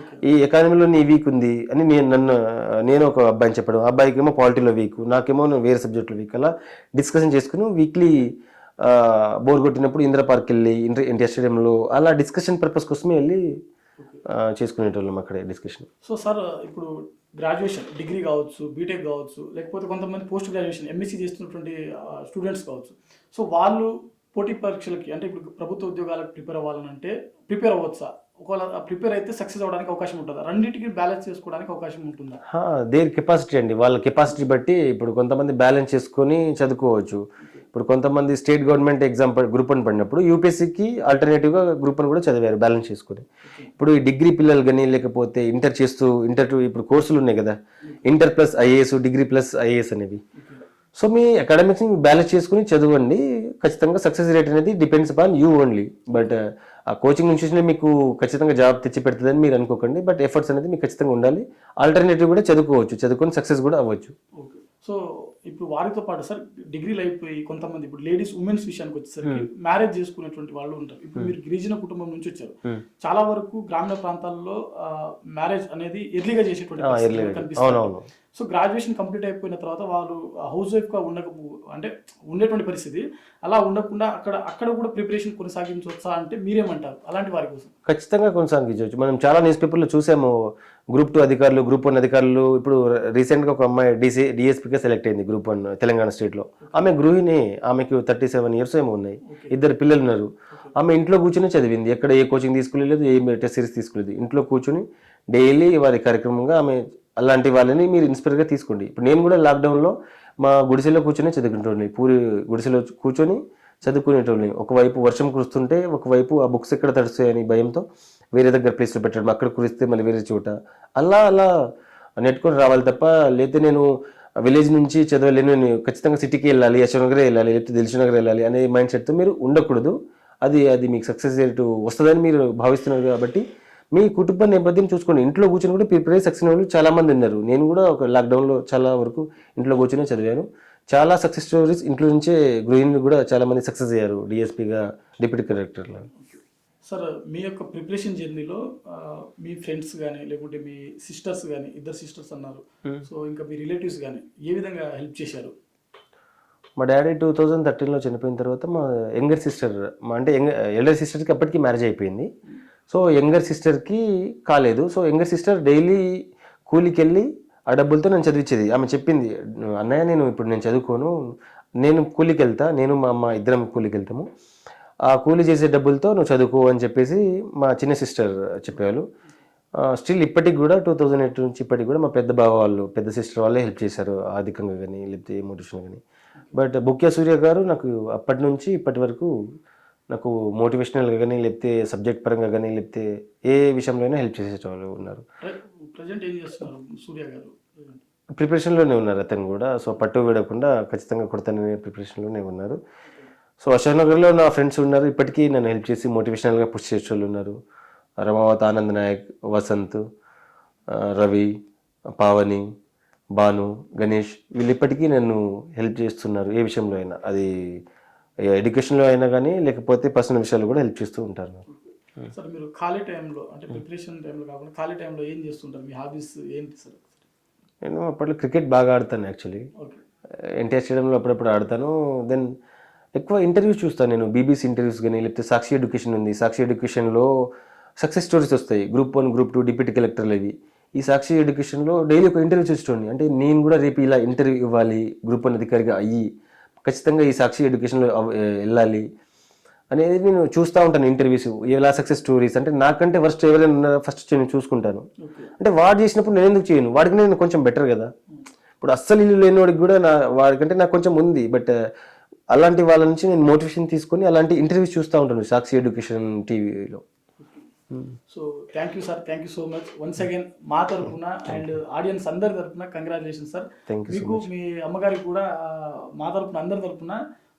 ఈ ఎకానమీలో నీ వీక్ ఉంది అని నేను ఒక అబ్బాయిని చెప్పడం, అబ్బాయికి ఏమో పాలిటీలో వీక్, నాకేమో వేరే సబ్జెక్టులో వీక్, అలా డిస్కషన్ చేసుకుని వీక్లీ బోర్ కొట్టినప్పుడు ఇందిరా పార్క్ వెళ్ళి ఎన్టీఆర్ స్టేడియంలో అలా డిస్కషన్ పర్పస్ కోసమే వెళ్ళి చేసుకునేటోళ్ళం అక్కడే డిస్కషన్.
సో సార్ ఇప్పుడు గ్రాడ్యుయేషన్ డిగ్రీ కావచ్చు, బీటెక్ కావచ్చు, లేకపోతే కొంతమంది పోస్ట్ గ్రాడ్యుయేషన్ ఎంఎస్సీ చేస్తున్నటువంటి స్టూడెంట్స్ కావచ్చు. సో వాళ్ళు పోటీ పరీక్షలకి అంటే ఇప్పుడు ప్రభుత్వ ఉద్యోగాలకు ప్రిపేర్ అవ్వాలనంటే ప్రిపేర్ అవ్వచ్చా? ఒకవేళ ప్రిపేర్ అయితే సక్సెస్ అవ్వడానికి అవకాశం ఉంటుందా? రెండింటికి బ్యాలెన్స్ చేసుకోవడానికి అవకాశం ఉంటుందా?
దేని కెపాసిటీ అండి, వాళ్ళ కెపాసిటీ బట్టి. ఇప్పుడు కొంతమంది బ్యాలెన్స్ చేసుకొని చదువుకోవచ్చు. ఇప్పుడు కొంతమంది స్టేట్ గవర్నమెంట్ ఎగ్జామ్ గ్రూప్ 1 పడినప్పుడు యూపీఎస్సీకి ఆల్టర్నేటివ్గా గ్రూప్ 1 కూడా చదివారు బ్యాలెన్స్ చేసుకొని. ఇప్పుడు ఈ డిగ్రీ పిల్లలు కానీ లేకపోతే ఇంటర్ ఇప్పుడు కోర్సులు ఉన్నాయి కదా, inter plus IAS, degree plus IAS అనేవి. సో మీ అకాడమిక్స్ని బ్యాలెన్స్ చేసుకుని చదవండి, ఖచ్చితంగా సక్సెస్ రేట్ అనేది depends upon you only. But ఆ కోచింగ్ ఇన్స్టిట్యూషన్ మీకు ఖచ్చితంగా జాబ్ తెచ్చి పెడుతుందని మీరు అనుకోకండి. బట్ ఎఫర్ట్స్ అనేది మీకు ఖచ్చితంగా ఉండాలి. ఆల్టర్నేటివ్ కూడా చదువుకొని సక్సెస్ కూడా అవ్వచ్చు.
ఓకే. సో ఇప్పుడు వారితో పాటు సార్ డిగ్రీలు అయిపోయి కొంతమంది ఇప్పుడు లేడీస్ ఉమెన్స్ విషయానికి వచ్చేసరికి మ్యారేజ్ చేసుకునేటువంటి వాళ్ళు ఉంటారు. ఇప్పుడు మీరు గిరిజన కుటుంబం నుంచి వచ్చారు. చాలా వరకు గ్రామీణ ప్రాంతాల్లో మ్యారేజ్ అనేది ఎర్లీగా చేసేటువంటి కనిపిస్తుంది. సో గ్రాడ్యుయేషన్ కంప్లీట్ అయిపోయిన తర్వాత వాళ్ళు హౌస్ వైఫ్గా అంటే ఉండేటువంటి పరిస్థితి. అలా ఉండకుండా అక్కడ కూడా ప్రిపరేషన్ కొనసాగించవచ్చా అంటే మీరేమంటారు అలాంటి వారి కోసం?
ఖచ్చితంగా కొనసాగించవచ్చు. మనం చాలా న్యూస్ పేపర్లో చూసాము, గ్రూప్ 2 అధికారులు, గ్రూప్ 1 అధికారులు. ఇప్పుడు రీసెంట్గా ఒక అమ్మాయి డిఎస్పీగా సెలెక్ట్ అయింది గ్రూప్ 1 తెలంగాణ స్టేట్లో. ఆమె గృహిణి, ఆమెకు 37 years ఏమో ఉన్నాయి, 2 పిల్లలు ఉన్నారు. ఆమె ఇంట్లో కూర్చొని చదివింది, ఎక్కడ ఏ కోచింగ్ తీసుకోలేదు, ఏ టెస్ట్ సిరీస్ తీసుకోలేదు. ఇంట్లో కూర్చొని డైలీ వారి కార్యక్రమంగా ఆమె. అలాంటి వాళ్ళని మీరు ఇన్స్పైర్గా తీసుకోండి. ఇప్పుడు నేను కూడా లాక్డౌన్లో మా గుడిసెలో కూర్చొని చదువుకుంటోని, పూరి గుడిసెలో కూర్చొని చదువుకునేటోళ్ళని. ఒకవైపు వర్షం కురుస్తుంటే ఒకవైపు ఆ బుక్స్ ఎక్కడ తడుస్తాయని భయంతో వేరే దగ్గర ప్లేస్లో పెట్టడం, అక్కడ కురిస్తే మళ్ళీ వేరే చోట అలా నెట్టుకొని రావాలి తప్ప, లేకపోతే నేను విలేజ్ నుంచి చదవలేను, నేను ఖచ్చితంగా సిటీకి వెళ్ళాలి, యశ్వనగర్ వెళ్ళాలి, లేకపోతే దిల్సుఖ్నగర్ వెళ్ళాలి అనే మైండ్ సెట్తో మీరు ఉండకూడదు. అది మీకు సక్సెస్ రేటు వస్తుందని మీరు భావిస్తున్నారు కాబట్టి మీ కుటుంబ నేపథ్యం చూసుకోండి. ఇంట్లో కూర్చొని కూడా ప్రిపేర్ అయ్యి సక్సెస్ వాళ్ళు చాలా మంది ఉన్నారు. నేను కూడా ఒక లాక్డౌన్లో చాలా వరకు ఇంట్లో కూర్చొని చదివాను. చాలా సక్సెస్ స్టోరీస్ ఇంట్లో నుంచే గృహిణులు కూడా చాలా మంది సక్సెస్ అయ్యారు, డిఎస్పీగా, డిప్యూటీ కలెక్టర్లో.
సార్ మీ యొక్క ప్రిపరేషన్ జర్నీలో మీ ఫ్రెండ్స్ కానీ లేకుంటే మీ సిస్టర్స్ కానీ, 2 sisters అన్నారు, సో ఇంకా మీ రిలేటివ్స్ కానీ ఏ విధంగా హెల్ప్ చేశారు?
మా డాడీ 2013లో చనిపోయిన తర్వాత మా యంగర్ సిస్టర్, అంటే ఎల్డర్ సిస్టర్కి అప్పటికి మ్యారేజ్ అయిపోయింది. సో యంగర్ సిస్టర్కి కాలేదు. సో యంగర్ సిస్టర్ డైలీ కూలికి వెళ్ళి ఆ డబ్బులతో నేను చదివించేది. ఆమె చెప్పింది, అన్నయ్య నేను చదువుకోను, నేను కూలికి వెళ్తా, నేను మా అమ్మ ఇద్దరం కూలికి వెళ్తాము, ఆ కూలి చేసే డబ్బులతో నువ్వు చదువుకో అని చెప్పేసి మా చిన్న సిస్టర్ చెప్పేవాళ్ళు. స్టిల్ ఇప్పటికి కూడా 2008 నుంచి ఇప్పటికి కూడా మా పెద్ద బావ వాళ్ళు, పెద్ద సిస్టర్ వాళ్ళే హెల్ప్ చేశారు ఆర్థికంగా కానీ లేకపోతే మోటివేషన్ కానీ. బట్ బుక్యా సూర్య గారు నాకు అప్పటి నుంచి ఇప్పటి వరకు నాకు మోటివేషనల్గా కానీ లేకపోతే సబ్జెక్ట్ పరంగా కానీ లేకపోతే ఏ విషయంలోనే హెల్ప్ చేసే వాళ్ళు ఉన్నారు. ప్రిపరేషన్లోనే ఉన్నారు అతను కూడా. సో పట్టు వీడకుండా ఖచ్చితంగా కొడతాననే ప్రిపరేషన్లోనే ఉన్నారు. సో అశోక్నగర్లో నా ఫ్రెండ్స్ ఉన్నారు, ఇప్పటికీ నన్ను హెల్ప్ చేసి మోటివేషనల్గా పుష్ చేసే వాళ్ళు ఉన్నారు. రమావత్, ఆనంద్ నాయక్, వసంత్, రవి, పావని, భాను, గణేష్ వీళ్ళు ఇప్పటికీ నన్ను హెల్ప్ చేస్తున్నారు ఏ విషయంలో అయినా. అది ఎడ్యుకేషన్లో అయినా కానీ లేకపోతే పర్సనల్ విషయాలు కూడా హెల్ప్ చేస్తూ ఉంటారు.
సార్ మీరు ఖాళీ టైంలో అంటే ప్రిపరేషన్ టైంలో కాకుండా ఖాళీ టైంలో ఏం చేస్తుంటారు? మీ హాబీస్ ఏంటి సార్?
నేను అప్పట్లో క్రికెట్ బాగా ఆడతాను యాక్చువల్లీ. ఎన్టీఆర్ స్టేడియంలో అప్పుడప్పుడు ఆడతాను. దెన్ ఎక్కువ ఇంటర్వ్యూస్ చూస్తాను నేను, బీబీసీ ఇంటర్వ్యూస్ కానీ లేకపోతే సాక్షి ఎడ్యుకేషన్ ఉంది, సాక్షి ఎడ్యుకేషన్లో సక్సెస్ స్టోరీస్ వస్తాయి, గ్రూప్ 1 గ్రూప్ 2 డిప్యూటీ కలెక్టర్లు ఇవి. ఈ సాక్షి ఎడ్యుకేషన్లో డైలీ ఒక ఇంటర్వ్యూ చూసుకోండి. అంటే నేను కూడా రేపు ఇలా ఇంటర్వ్యూ ఇవ్వాలి, గ్రూప్ 1 అధికారిగా అయ్యి ఖచ్చితంగా ఈ సాక్షి ఎడ్యుకేషన్లో వెళ్ళాలి అనేది నేను చూస్తూ ఉంటాను. ఇంటర్వ్యూస్ ఎలా సక్సెస్ స్టోరీస్, అంటే నాకంటే ఫస్ట్ ఎవరైనా ఉన్నారో ఫస్ట్ నేను చూసుకుంటాను. అంటే వాడు చేసినప్పుడు నేను ఎందుకు చేయను, వాడికి నేను కొంచెం బెటర్ కదా. ఇప్పుడు అస్సలు ఇల్లు లేని వాడికి కూడా వాడికంటే నాకు కొంచెం ఉంది, బట్ అలాంటి వాళ్ళ నుంచి నేను మోటివేషన్ తీసుకొని అలాంటి ఇంటర్వ్యూస్ చూస్తూ ఉంటాను సాక్షి ఎడ్యుకేషన్ టీవీలో.
So thank you sir, thank you so much once again మా తరఫున అండ్ ఆడియన్స్ అందరి తరఫున కంగ్రాచులేషన్ సార్. మీకు మీ అమ్మగారికి కూడా మా తరఫున అందరి తరఫున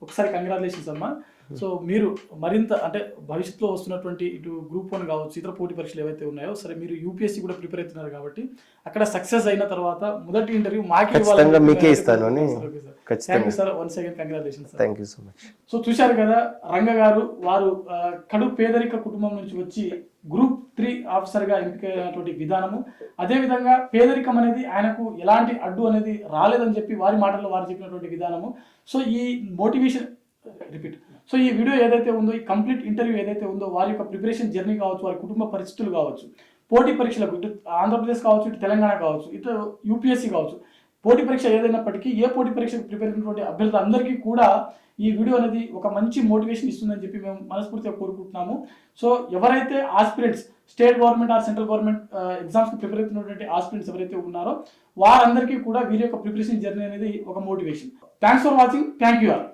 ఒకసారి కంగ్రాచులేషన్స్ అమ్మా. సో మీరు మరింత అంటే భవిష్యత్తులో వస్తున్నటువంటి ఇటు గ్రూప్ 1 కావచ్చు, ఇతర పోటీ పరీక్షలు ఏవైతే ఉన్నాయో సరే, మీరు యూపీఎస్సీ కూడా ప్రిపేర్ అవుతున్నారు కాబట్టి అక్కడ సక్సెస్ అయిన తర్వాత మొదటి ఇంటర్వ్యూ మాకే
మీకే ఇస్తాను.
Thank you sir, once again congratulations.
Thank you so much.
So చూశారు కదా రంగ గారు, వారు కడు పేదరిక కుటుంబం నుంచి వచ్చి గ్రూప్ 3 ఆఫీసర్గా ఎంపికైనటువంటి విధానము, అదేవిధంగా పేదరికం అనేది ఆయనకు ఎలాంటి అడ్డు అనేది రాలేదని చెప్పి వారి మాటల్లో వారు చెప్పినటువంటి విధానము. సో ఈ మోటివేషన్ రిపీట్ సో ఈ వీడియో ఏదైతే ఉందో, ఈ కంప్లీట్ ఇంటర్వ్యూ ఏదైతే ఉందో, వారి యొక్క ప్రిపరేషన్ జర్నీ కావచ్చు, వారి కుటుంబ పరిస్థితులు కావచ్చు, పోటీ పరీక్షలకు ఇటు ఆంధ్రప్రదేశ్ కావచ్చు, ఇటు తెలంగాణ కావచ్చు, ఇటు యూపీఎస్సీ కావచ్చు, పోటీ పరీక్ష ఏదైనప్పటికీ ఏ పోటీ పరీక్షకు ప్రిపేర్ అయినటువంటి అభ్యర్థులందరికీ కూడా ఈ వీడియో అనేది ఒక మంచి మోటివేషన్ ఇస్తుందని చెప్పి మేము మనస్ఫూర్తిగా కోరుకుంటున్నాము. సో ఎవరైతే aspirants state government or central government ఎగ్జామ్స్కి ప్రిపేర్ అవుతున్నటువంటి ఆస్పిరెంట్స్ ఎవరైతే ఉన్నారో వారందరికీ కూడా వీరి యొక్క ప్రిపరేషన్ జర్నీ అనేది ఒక motivation. Thanks for watching. Thank you all.